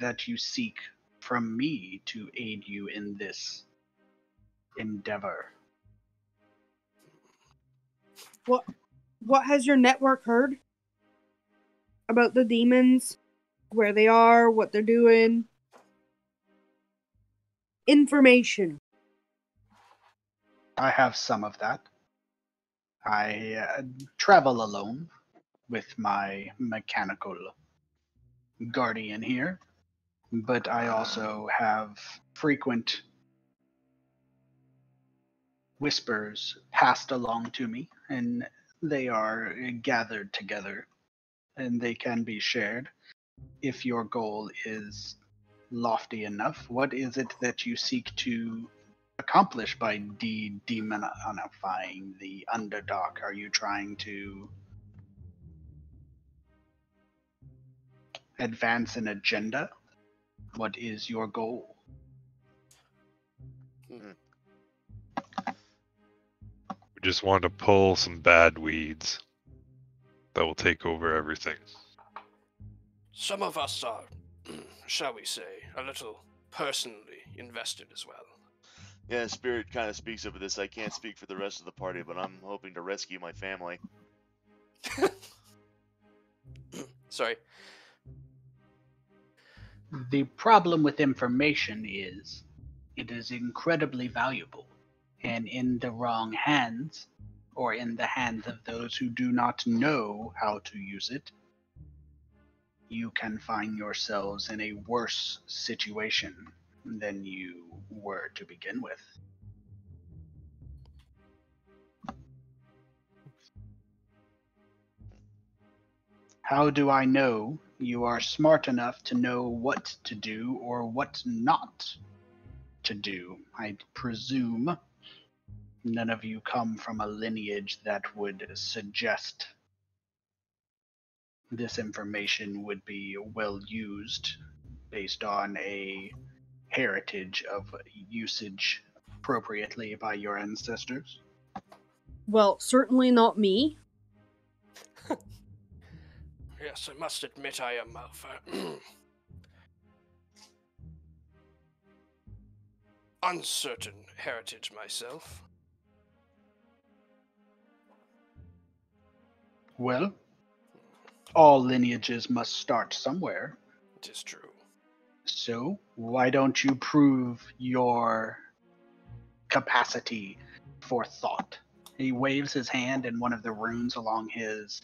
that you seek from me to aid you in this endeavor? What has your network heard about the demons? Where they are, what they're doing? Information. I have some of that. I travel alone with my mechanical guardian here, but I also have frequent whispers passed along to me, and they are gathered together, and they can be shared. If your goal is lofty enough, what is it that you seek to accomplish by demonifying the Underdark? Are you trying to advance an agenda? What is your goal? We just want to pull some bad weeds that will take over everything. Some of us are, shall we say, a little personally invested as well. Yeah, Spirit kind of speaks up of this. I can't speak for the rest of the party, but I'm hoping to rescue my family. Sorry. The problem with information is it is incredibly valuable, and in the wrong hands, or in the hands of those who do not know how to use it, you can find yourselves in a worse situation than you were to begin with. How do I know you are smart enough to know what to do or what not to do? I presume none of you come from a lineage that would suggest this information would be well used based on a heritage of usage appropriately by your ancestors. Well, certainly not me. Yes, I must admit I am of uncertain heritage myself. Well, all lineages must start somewhere. It is true. So, why don't you prove your capacity for thought? He waves his hand, and one of the runes along his...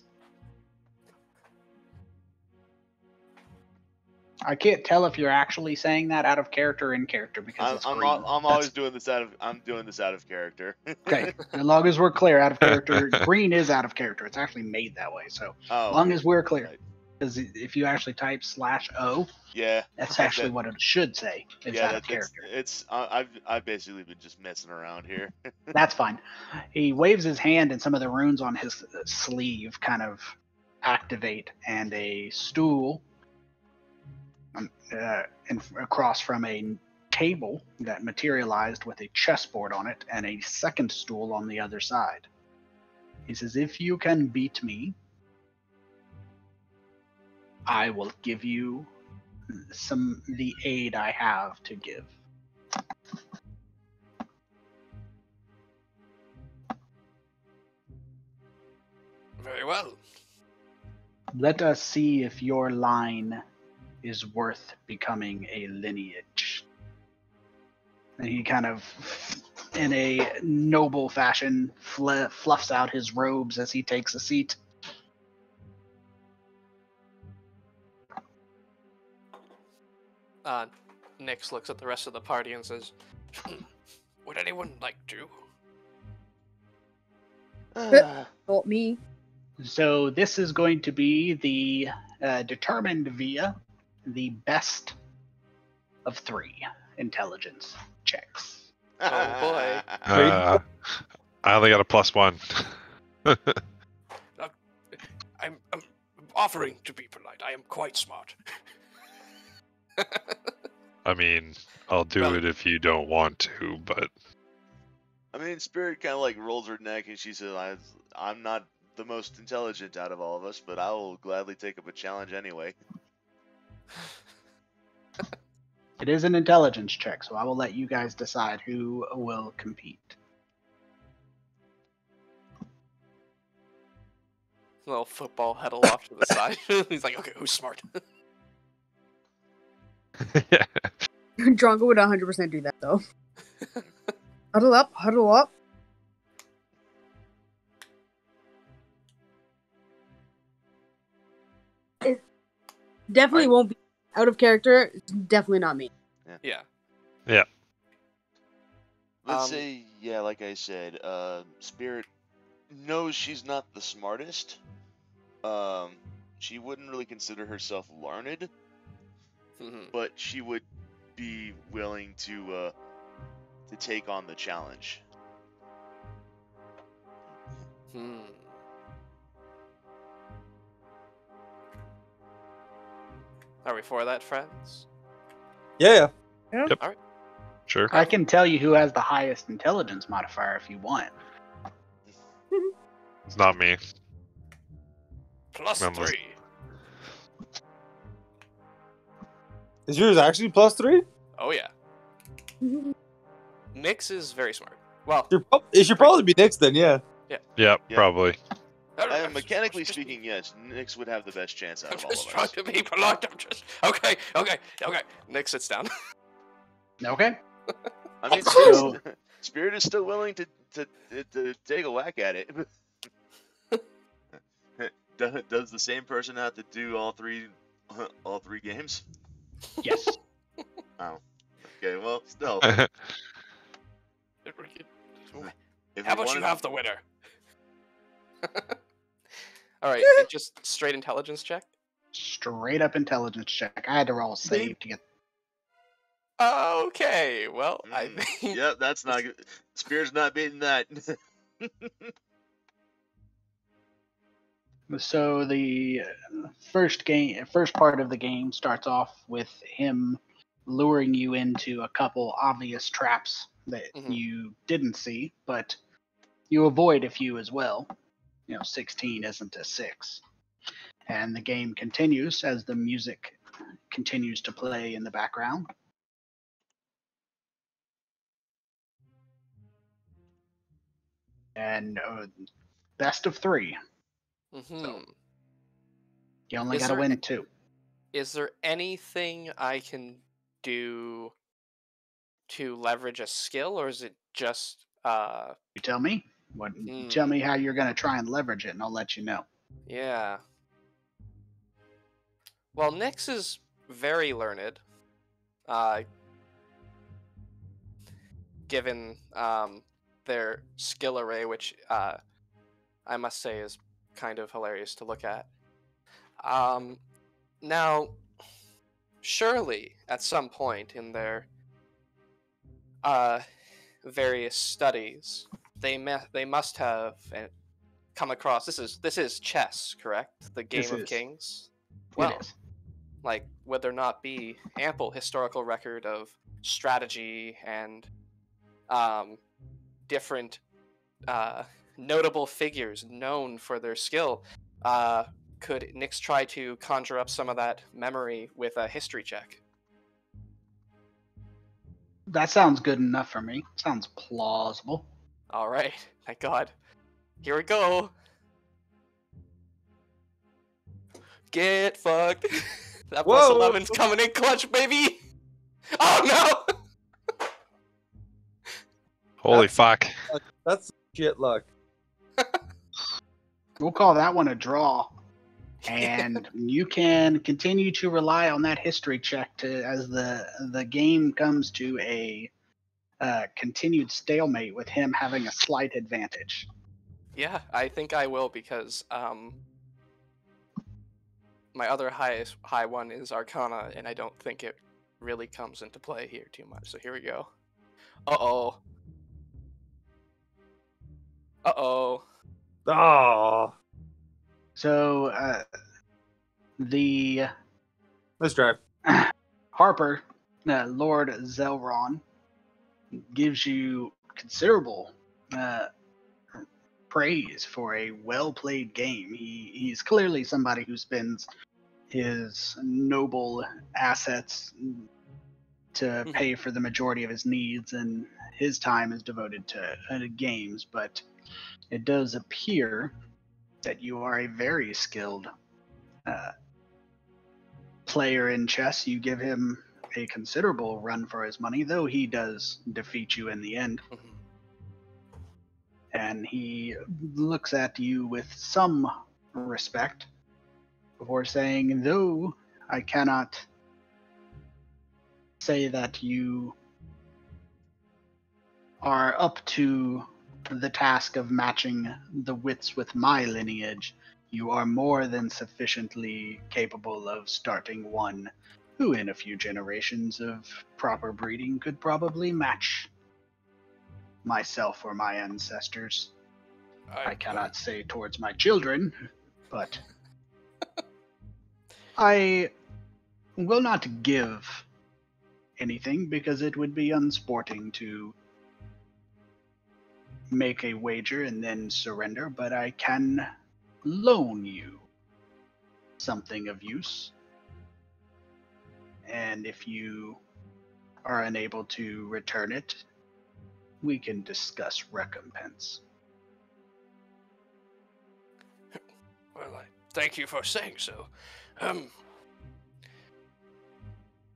I can't tell if you're actually saying that out of character or in character because it's green. I'm always doing this out of. I'm doing this out of character. Okay, as long as we're clear, out of character. Green is out of character. It's actually made that way. So, as long as we're clear. Right. Because if you actually type /O, Yeah, that's actually what it should say. It's out of character. I've basically been just messing around here. That's fine. He waves his hand, and some of the runes on his sleeve kind of activate, and a stool across from a table that materialized with a chessboard on it and a second stool on the other side. He says, if you can beat me, I will give you the aid I have to give. Very well. Let us see if your line is worth becoming a lineage. And he kind of, in a noble fashion, fluffs out his robes as he takes a seat. Nyx looks at the rest of the party and says, "Would anyone like to?" Not me. So this is going to be the determined via the best of 3 intelligence checks. Oh, boy. I only got a +1. I'm offering to be polite. I am quite smart. I mean, I'll do it if you don't want to, but I mean, Spirit kind of like rolls her neck and she says, I'm not the most intelligent out of all of us, but I will gladly take up a challenge anyway. It is an intelligence check, so I will let you guys decide who will compete. Little football huddle off to the side. He's like, okay, who's smart? yeah. Drongo would 100% do that, though. Huddle up, huddle up. It definitely won't be out of character. It's definitely not me. Yeah. Yeah. Let's say, yeah, like I said, Spirit knows she's not the smartest. She wouldn't really consider herself learned, but she would be willing to take on the challenge. Are we for that, friends? Yeah. Yep. All right. Sure. I can tell you who has the highest intelligence modifier if you want. It's not me. +3. Is yours actually +3? Oh yeah. Nyx is very smart. Well, It should probably be Nyx then, yeah. Yeah, probably. Mechanically speaking, yes, Nyx would have the best chance out I'm of all just of trying us. to be polite. I'm just okay. Nyx sits down. Okay. I mean, So- Spirit is still willing to take a whack at it. Does the same person have to do all three games? Yes. Oh, okay. Well, still. How If about wanted you have the winner? All right, just straight intelligence check. Straight up intelligence check. I had to roll a save to get. Okay, well, I think. Yep, that's not good. Spirit's not beating that. So the first part of the game starts off with him luring you into a couple obvious traps that you didn't see, but you avoid a few as well. 16 isn't a 6. And the game continues as the music continues to play in the background. And best of 3. So you only got to win 2. Is there anything I can do to leverage a skill, or is it just You tell me. Tell me how you're going to try and leverage it, and I'll let you know. Yeah. Well, Nyx is very learned. Given their skill array, which I must say is kind of hilarious to look at. Now, surely at some point in their various studies, they must have come across this is chess, correct? The game of kings. Well, It is. like, would there not be ample historical record of strategy and different notable figures known for their skill? Could Nyx try to conjure up some of that memory with a history check? That sounds good enough for me. Sounds plausible. All right, thank God. Here we go. Get fucked. That plus 11's coming in clutch, baby. Oh no! Holy fuck. That's shit luck. We'll call that one a draw. And you can continue to rely on that history check as the game comes to a continued stalemate with him having a slight advantage. Yeah, I think I will because my other high one is Arcana, and I don't think it really comes into play here too much. So here we go. Uh-oh. Uh-oh. Oh, So the let's drive. Harper, Lord Zelron, gives you considerable praise for a well-played game. He's clearly somebody who spends his noble assets to pay for the majority of his needs, and his time is devoted to games. But it does appear that you are a very skilled player in chess. You give him a considerable run for his money, though he does defeat you in the end. And he looks at you with some respect before saying, though I cannot say that you are up to the task of matching the wits with my lineage, you are more than sufficiently capable of starting one who in a few generations of proper breeding could probably match myself or my ancestors. I cannot say towards my children, but I will not give anything because it would be unsporting to make a wager and then surrender, but I can loan you something of use. And if you are unable to return it, we can discuss recompense. Well, I thank you for saying so.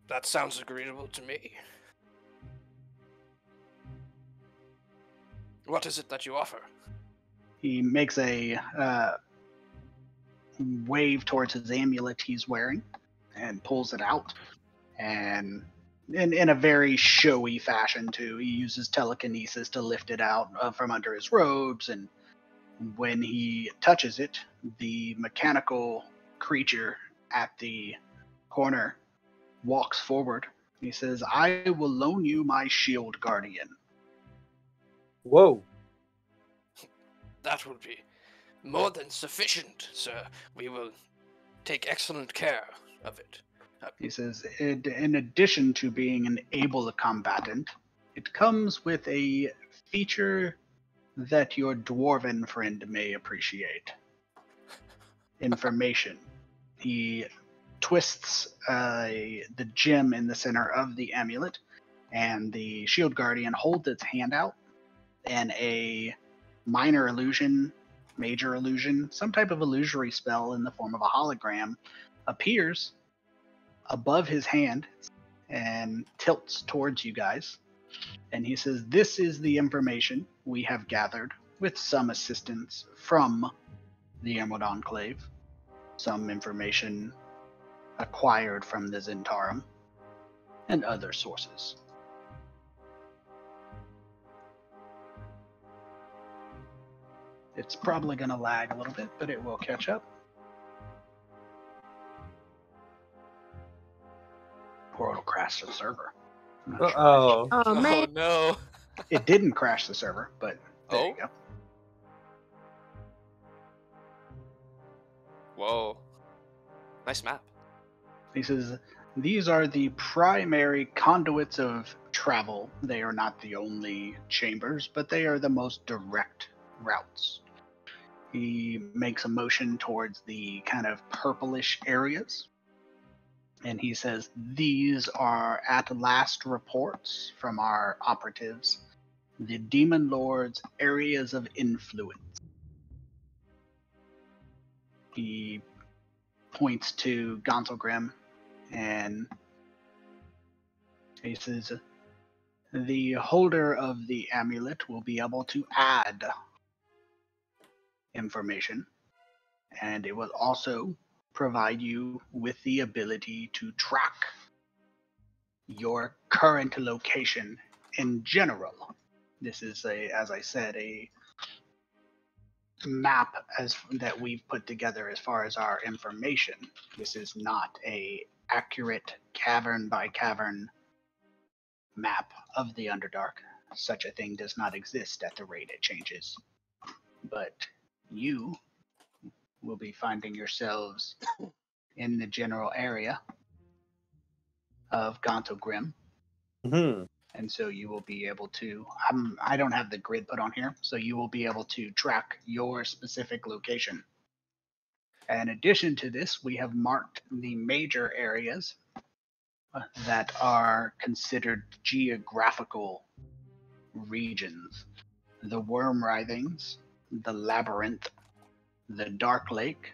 That sounds agreeable to me. What is it that you offer? He makes a wave towards his amulet he's wearing and pulls it out. And in a very showy fashion, too. He uses telekinesis to lift it out from under his robes. And when he touches it, the mechanical creature at the corner walks forward. He says, I will loan you my shield guardian. Whoa. That will be more than sufficient, sir. We will take excellent care of it. He says, in addition to being an able combatant, it comes with a feature that your dwarven friend may appreciate. Information. He twists the gem in the center of the amulet, and the shield guardian holds its hand out, and a minor illusion, major illusion, some type of illusory spell in the form of a hologram appears above his hand and tilts towards you guys. And he says, this is the information we have gathered with some assistance from the Emerald Enclave, some information acquired from the Zentarum, and other sources. It's probably going to lag a little bit, but it will catch up. Or it'll crash the server. Uh-oh. Oh, man. Oh no. It didn't crash the server, but there you go. Whoa. Nice map. He says, these are the primary conduits of travel. They are not the only chambers, but they are the most direct routes. He makes a motion towards the kind of purplish areas. And he says, these are at last reports from our operatives, the Demon Lord's areas of influence. He points to Gonzalgrim and he says, the holder of the amulet will be able to add information, and it will also provide you with the ability to track your current location in general. This is as I said, a map that we've put together as far as our information. This is not a accurate cavern by cavern map of the Underdark. Such a thing does not exist at the rate it changes. But you will be finding yourselves in the general area of Gauntlegrim. Mm-hmm. And so you will be able to, I don't have the grid put on here, so you will be able to track your specific location. In addition to this, we have marked the major areas that are considered geographical regions. The Worm Writhings, the Labyrinth, the Dark Lake,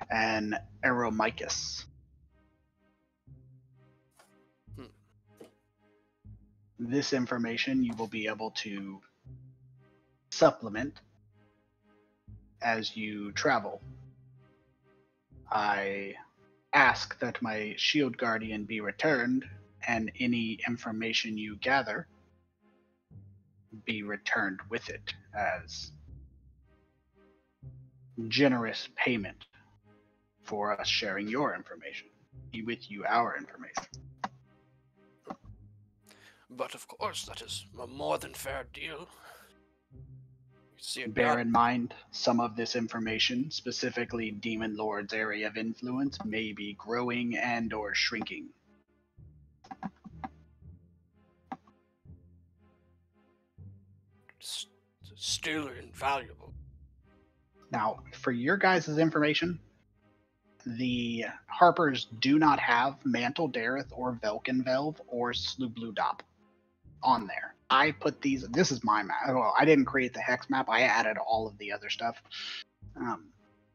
and Aeromicus. This information you will be able to supplement as you travel. I ask that my shield guardian be returned, and any information you gather be returned with it as generous payment for us sharing your information, with you our information. But of course, that is a more than fair deal. Bear in mind, some of this information, specifically Demon Lord's area of influence, may be growing and or shrinking. Still invaluable. Now, for your guys' information, the Harpers do not have Mantle Dareth or Velkenvelv or Slubludop on there. I put these, this is my map. Well, I didn't create the hex map. I added all of the other stuff.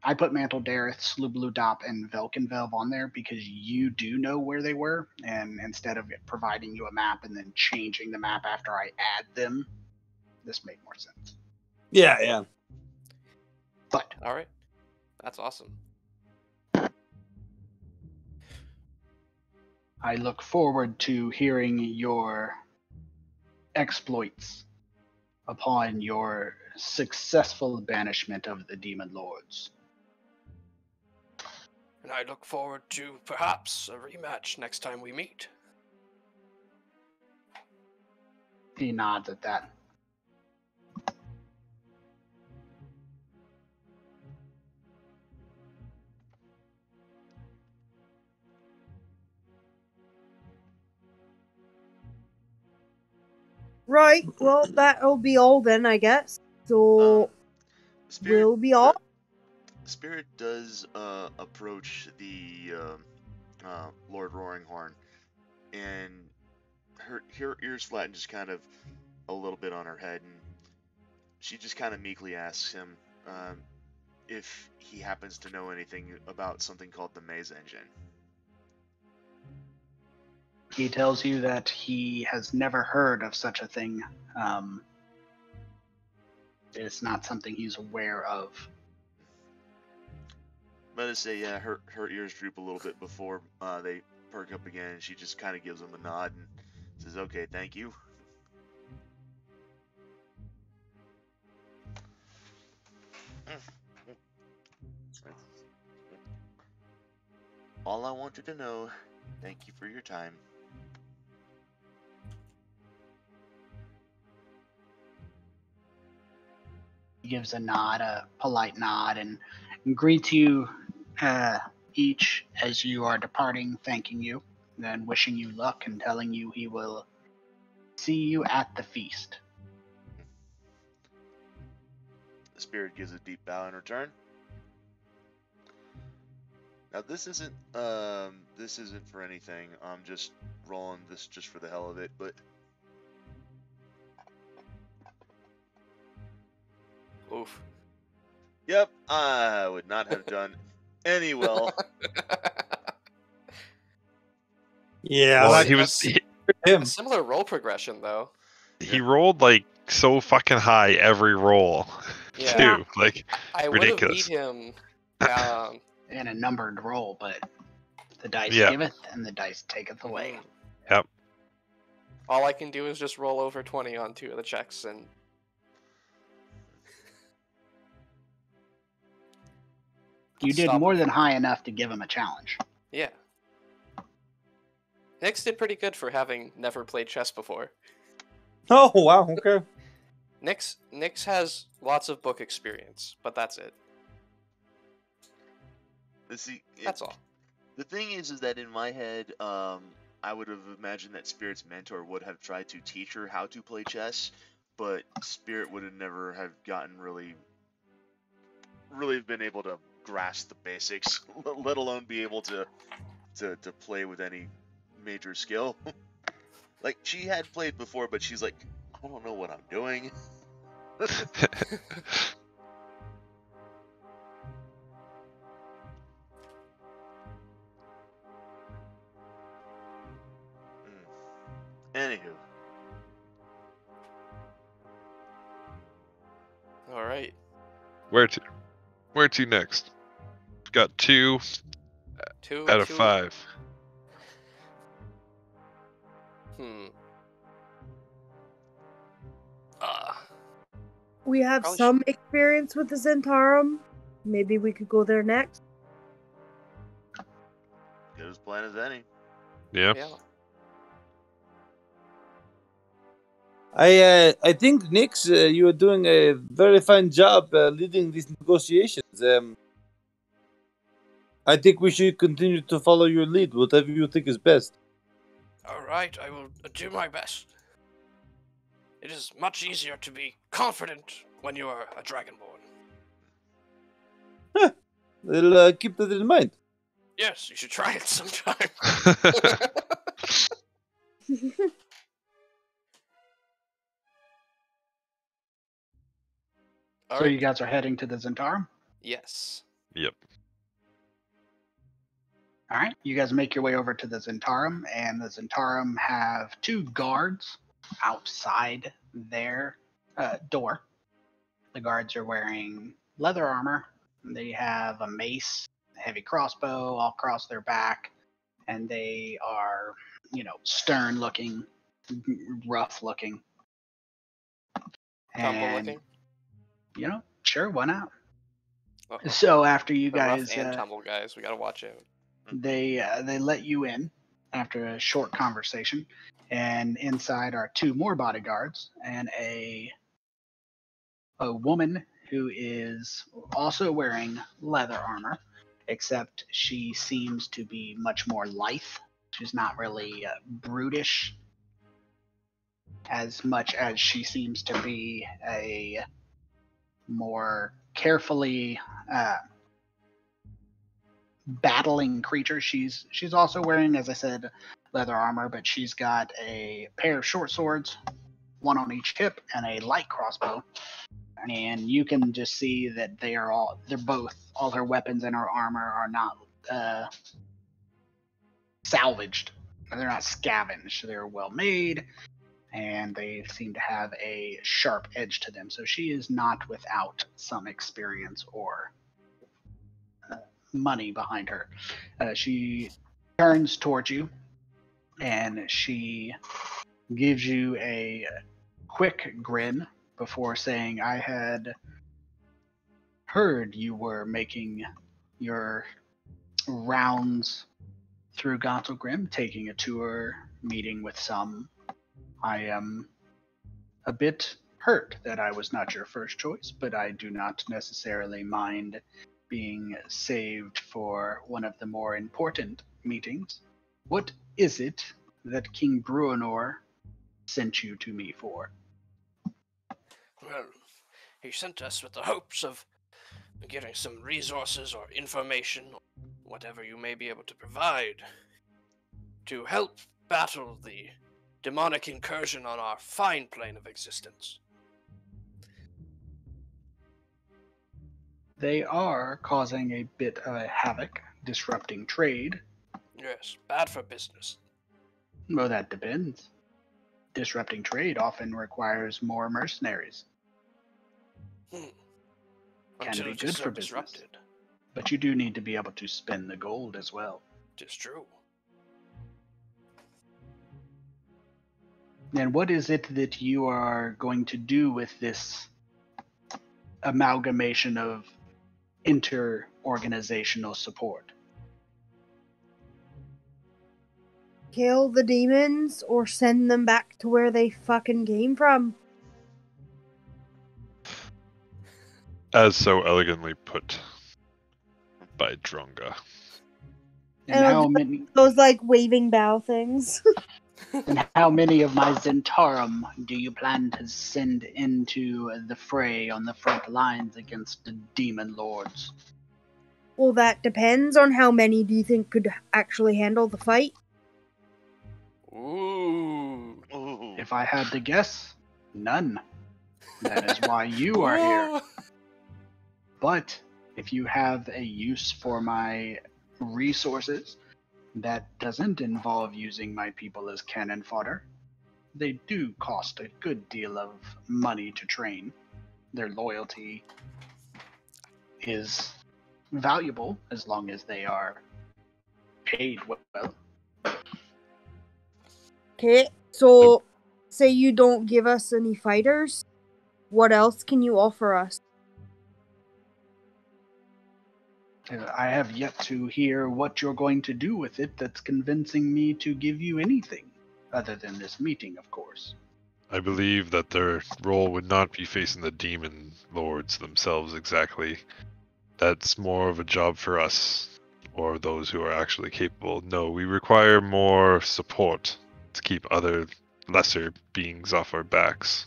I put Mantle Dareth, Slubludop, and Velkenvelv on there because you do know where they were. And instead of providing you a map and then changing the map after I add them, this made more sense. Yeah. But all right, that's awesome. I look forward to hearing your exploits upon your successful banishment of the Demon Lords. And I look forward to perhaps a rematch next time we meet. He nods at that. Right, well, that'll be all then, I guess. So, we'll be all. Spirit does approach the Lord Roaringhorn, and her ears flatten just kind of a little bit on her head, and she just kind of meekly asks him if he happens to know anything about something called the Maze Engine. He tells you that he has never heard of such a thing. It's not something he's aware of. But I say, yeah, her ears droop a little bit before they perk up again, and she just kind of gives him a nod and says, "Okay, thank you." All I wanted to know. Thank you for your time. He gives a nod, a polite nod, and greets you each as you are departing, thanking you, then wishing you luck and telling you he will see you at the feast. The spirit gives a deep bow in return. Now this isn't for anything. I'm just rolling this just for the hell of it, but oof. Yep, I would not have done any well. Yeah, well, like he was a similar roll progression though. He rolled like so fucking high every roll, yeah. too. Like I ridiculous. would have beat him in a numbered roll, but the dice Yeah. giveth and the dice taketh away. Yep. All I can do is just roll over 20 on 2 of the checks, and You did stop more him than from- high enough to give him a challenge. Yeah. Nyx did pretty good for having never played chess before. Oh wow, okay. Nyx has lots of book experience, but that's it. See, That's all. The thing is that in my head, I would have imagined that Spirit's mentor would have tried to teach her how to play chess, but Spirit would have never have gotten really been able to grasp the basics, let alone be able to play with any major skill. Like, she had played before, but she's like, I don't know what I'm doing. Anywho. All right. Where to next? Got 2 out of 5. We have Probably some experience with the Zentarum. Maybe we could go there next. Good as plan as any. Yeah. Yeah. I think Nyx, you are doing a very fine job leading these negotiations. I think we should continue to follow your lead, whatever you think is best. All right, I will do my best. It is much easier to be confident when you are a Dragonborn. We'll keep that in mind. Yes, you should try it sometime. So you guys are heading to the Zentarum? Yes. Yep. All right, you guys make your way over to the Zentarum, and the Zentarum have 2 guards outside their door. The guards are wearing leather armor. They have a mace, a heavy crossbow all across their back, and they are, stern looking, rough looking. Tumble And, looking. Sure, why not? Uh-oh. So after you The guys, rough and tumble guys, we gotta watch out. they let you in after a short conversation, and inside are 2 more bodyguards and a woman who is also wearing leather armor, except she seems to be much more lithe. She's not really brutish as much as she seems to be a more carefully battling creature. She's also wearing, as I said, leather armor, but she's got a pair of short swords, one on each hip, and a light crossbow. And you can just see that all her weapons and her armor are not salvaged. They're not scavenged. They're well made, and they seem to have a sharp edge to them. So she is not without some experience or money behind her. She turns towards you, and she gives you a quick grin before saying, I had heard you were making your rounds through Gauntlgrim, taking a tour, meeting with some. I am a bit hurt that I was not your first choice, but I do not necessarily mind being saved for one of the more important meetings. What is it that King Bruenor sent you to me for? Well, he sent us with the hopes of getting some resources or information, or whatever you may be able to provide, to help battle the demonic incursion on our fine plane of existence. They are causing a bit of a havoc, disrupting trade. Yes, bad for business. Well, that depends. Disrupting trade often requires more mercenaries. Can Until be it good is so for business. disrupted. But you do need to be able to spend the gold as well. Tis true. And what is it that you are going to do with this amalgamation of inter-organizational support? Kill the demons or send them back to where they fucking came from. As so elegantly put by Drunga. And how many? Those like waving bow things. And how many of my Zentarum do you plan to send into the fray on the front lines against the demon lords? Well, that depends on how many do you think could actually handle the fight. Ooh. If I had to guess, none. That is why you are here. But if you have a use for my resources that doesn't involve using my people as cannon fodder, they do cost a good deal of money to train. Their loyalty is valuable as long as they are paid well. Okay, so say you don't give us any fighters, what else can you offer us? I have yet to hear what you're going to do with it that's convincing me to give you anything, other than this meeting, of course. I believe that their role would not be facing the demon lords themselves exactly. That's more of a job for us, or those who are actually capable. No, we require more support to keep other lesser beings off our backs.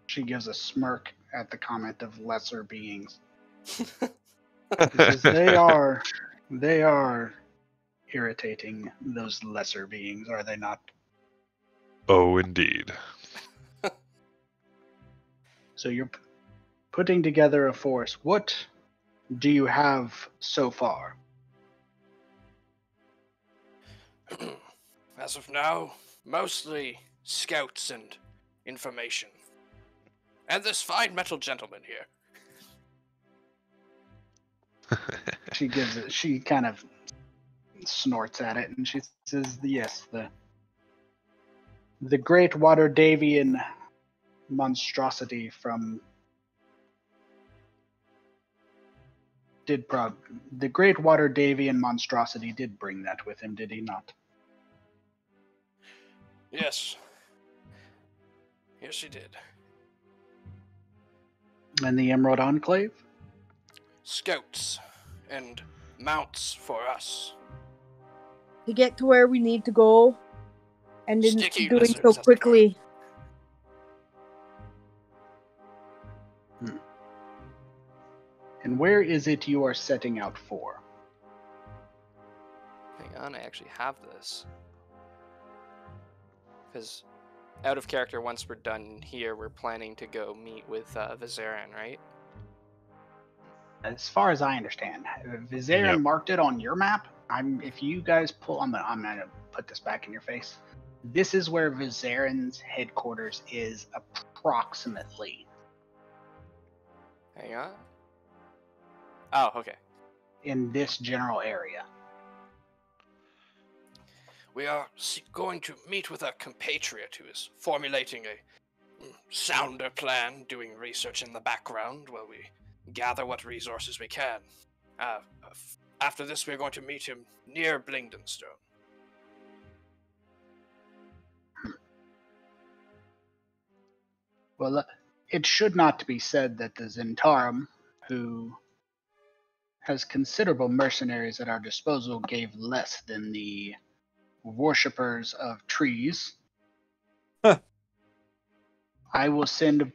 She gives a smirk at the comment of lesser beings. Because they are irritating, those lesser beings, are they not? Oh, indeed. So you're putting together a force. What do you have so far? As of now, mostly scouts and information. And this fine metal gentleman here. She kind of snorts at it, and she says, yes, the great water Davian monstrosity from the great water Davian monstrosity did bring that with him, did he not? Yes. Yes, he did. And the Emerald Enclave? Scouts and mounts for us. To get to where we need to go, and in Sticky doing so lizards, as they quickly. And where is it you are setting out for? Hang on, I actually have this. Because out of character, once we're done here, we're planning to go meet with Vizarin, right? As far as I understand, Vizarin Yep. marked it on your map. If you guys pull, I'm gonna put this back in your face. This is where Vizarin's headquarters is approximately. Hang on. Oh, okay. In this general area. We are going to meet with a compatriot who is formulating a sounder plan, doing research in the background while we gather what resources we can. After this, we're going to meet him near Blingdenstone. Well, it should not be said that the Zentarum, who has considerable mercenaries at our disposal, gave less than the worshippers of trees. Huh. I will send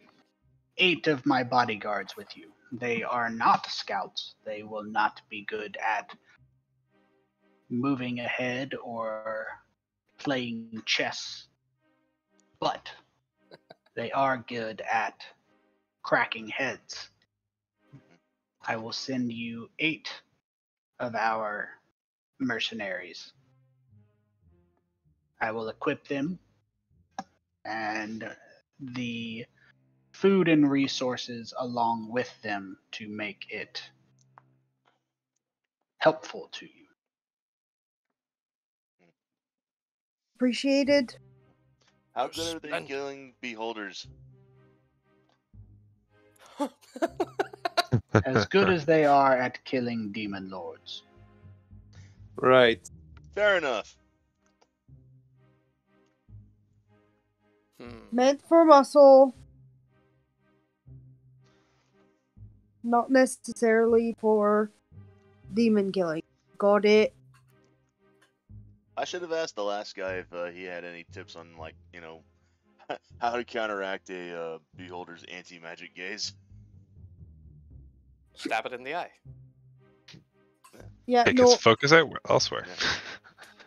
8 of my bodyguards with you. They are not scouts. They will not be good at moving ahead or playing chess, but they are good at cracking heads. I will send you 8 of our mercenaries. I will equip them and the food and resources along with them to make it helpful to you. Appreciated. How good are they killing beholders? As good as they are at killing demon lords. Right. Fair enough. Meant for muscle. Not necessarily for demon killing. Got it. I should have asked the last guy if he had any tips on, like, you know, how to counteract a beholder's anti-magic gaze. Stab it in the eye. Yeah, Take no, its focus out elsewhere. Yeah.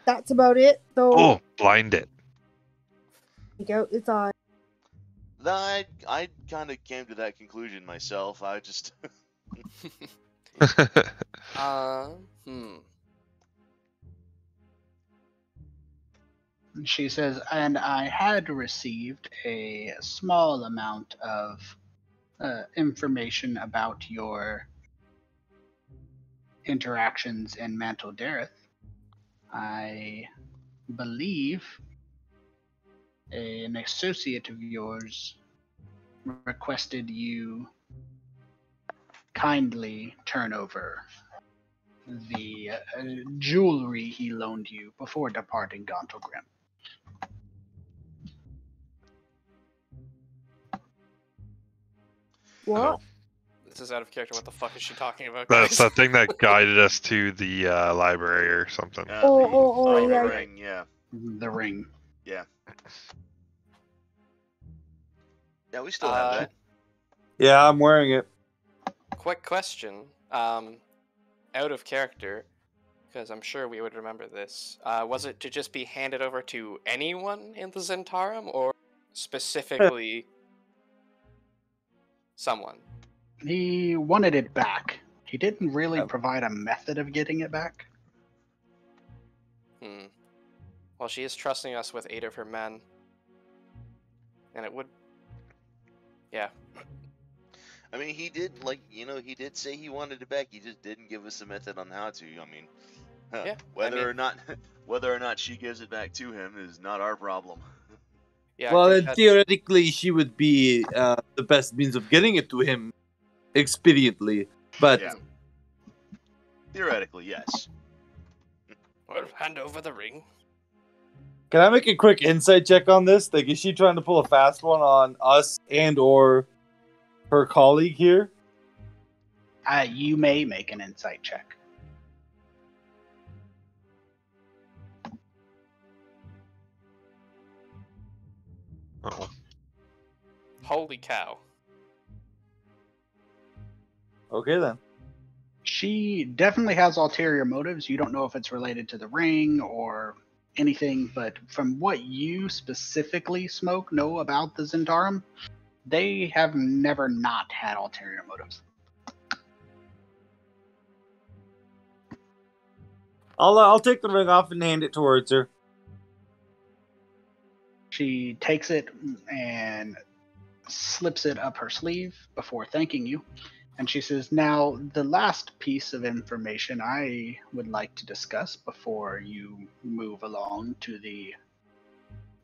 that's about it. Though, Oh, blind it. take out its eye. I kind of came to that conclusion myself. I just... She says, and I had received a small amount of information about your interactions in Mantle Dareth. I believe an associate of yours requested you kindly turn over the jewelry he loaned you before departing Gauntlegrim. What? No. This is out of character. What the fuck is she talking about, That's guys? the thing that guided us to the library or something. Oh, yeah. Ring, yeah. The ring. Yeah. Yeah, we still have that. Yeah, I'm wearing it. Quick question. Out of character, because I'm sure we would remember this. Was it to just be handed over to anyone in the Zentarum, or specifically someone? He wanted it back. He didn't really provide a method of getting it back. Well, she is trusting us with 8 of her men. And it would... Yeah. I mean, he did, like, you know, he did say he wanted it back. He just didn't give us a method on how to. I mean, Yeah, whether or not she gives it back to him is not our problem. Yeah. Well, then theoretically, she would be the best means of getting it to him expediently. But Yeah. Theoretically, yes. Well, hand over the ring. can I make a quick insight check on this? Like, is she trying to pull a fast one on us and or her colleague here? You may make an insight check. Oh. Holy cow. Okay, then. She definitely has ulterior motives. You don't know if it's related to the ring or anything, but from what you specifically know about the Zentarum, they have never not had ulterior motives. I'll take the ring off and hand it towards her. She takes it and slips it up her sleeve before thanking you. And she says, now, the last piece of information I would like to discuss before you move along to the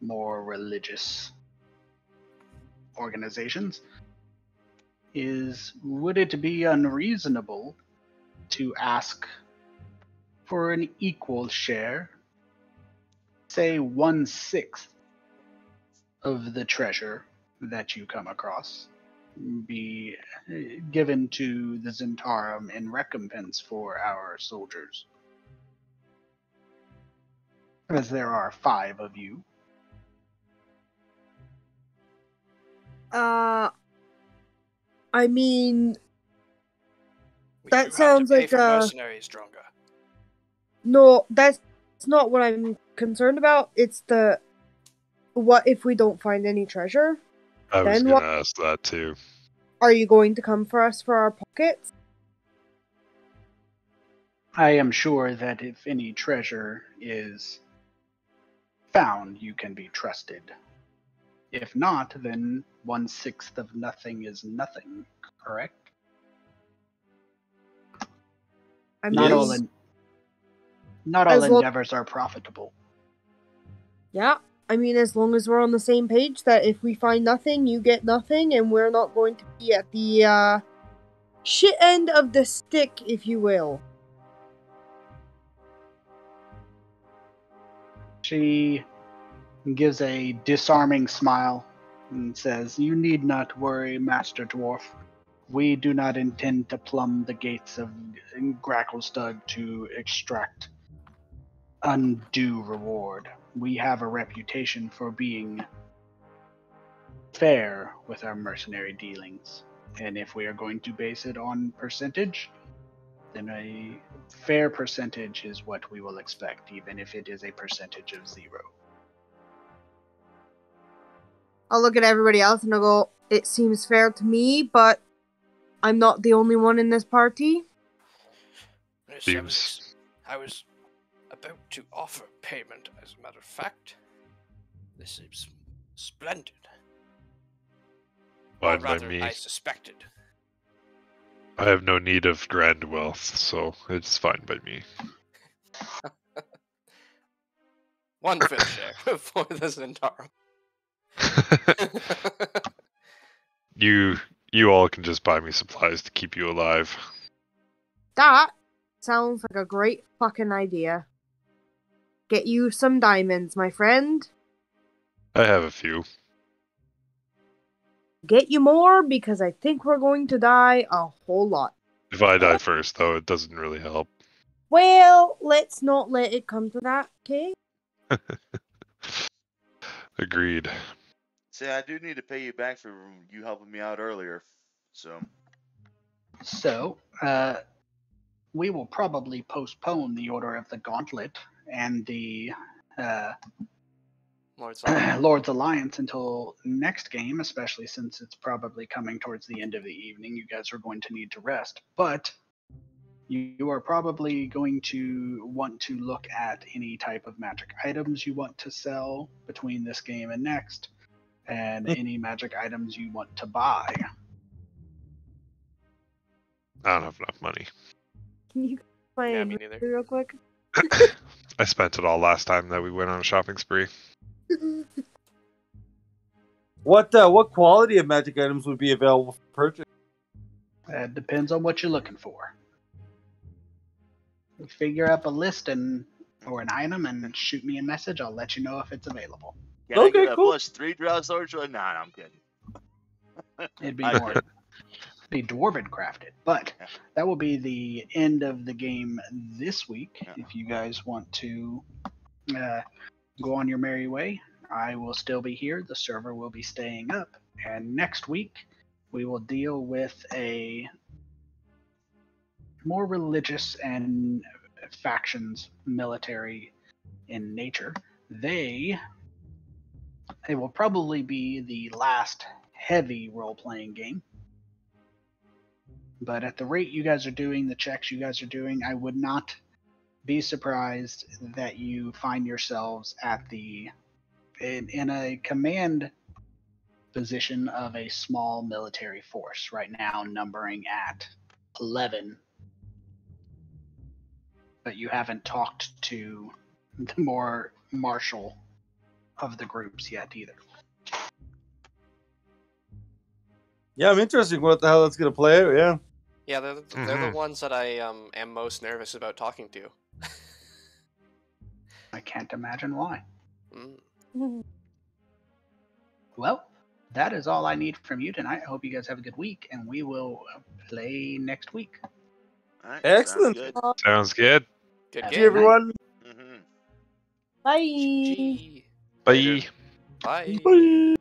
more religious organizations is, would it be unreasonable to ask for an equal share, say 1/6 of the treasure that you come across, be given to the Zentarum in recompense for our soldiers? As there are 5 of you. I mean, We that do have sounds to pay like for mercenaries, Dronga. No, that's not what I'm concerned about. It's the what if we don't find any treasure? I was Then going what? to ask that too. Are you going to come for us for our pockets? I am sure that if any treasure is found, you can be trusted. If not, then 1/6 of nothing is nothing, correct? I Not mean, all Not all As long- endeavors are profitable. Yeah, I mean, as long as we're on the same page that if we find nothing, you get nothing, and we're not going to be at the shit end of the stick, if you will. She gives a disarming smile and says, "You need not worry, Master Dwarf. We do not intend to plumb the gates of Gracklestug to extract undue reward. We have a reputation for being fair with our mercenary dealings. And if we are going to base it on percentage, then a fair percentage is what we will expect, even if it is a percentage of 0. I'll look at everybody else and I'll go, it seems fair to me, but I'm not the only one in this party. Yes, Seems I was about to offer payment, as a matter of fact. This seems splendid. Or fine by rather, me. I suspected. I have no need of grand wealth, so it's fine by me. One fill share for the Zendaro. You all can just buy me supplies to keep you alive. That sounds like a great fucking idea. Get you some diamonds, my friend. I have a few. Get you more, because I think we're going to die a whole lot. If I die first, though, it doesn't really help. Well, let's not let it come to that, okay? Agreed. Say, I do need to pay you back for you helping me out earlier. So, We will probably postpone the Order of the Gauntlet and the Lord's Alliance until next game, especially since it's probably coming towards the end of the evening. You guys are going to need to rest. But you are probably going to want to look at any type of magic items you want to sell between this game and next, and any magic items you want to buy. I don't have enough money. Can you play Yeah, me neither. real quick? I spent it all last time that we went on a shopping spree. What quality of magic items would be available for purchase? It depends on what you're looking for. Figure up a list or an item and shoot me a message. I'll let you know if it's available. can I Okay, get a cool. +3 draw sword? Nah, I'm kidding. It'd be I'm more kidding. be dwarven crafted, but that will be the end of the game this week. If you guys want to go on your merry way, I will still be here. The server will be staying up, and next week we will deal with a more religious and factions military in nature. It will probably be the last heavy role-playing game. But at the rate you guys are doing, the checks you guys are doing, I would not be surprised that you find yourselves at in a command position of a small military force, right now numbering at 11. But you haven't talked to the more martial of the groups yet either. Yeah, I'm interested in what the hell that's gonna play out. Yeah. Yeah, they're the ones that I am most nervous about talking to. I can't imagine why. Mm. Well, that is all I need from you tonight. I hope you guys have a good week, and we will play next week. All right, Excellent. sounds good. Sounds good. Good Have See a game. good night. everyone. Mm-hmm. Bye. GG. Bye. Later. Bye. Bye.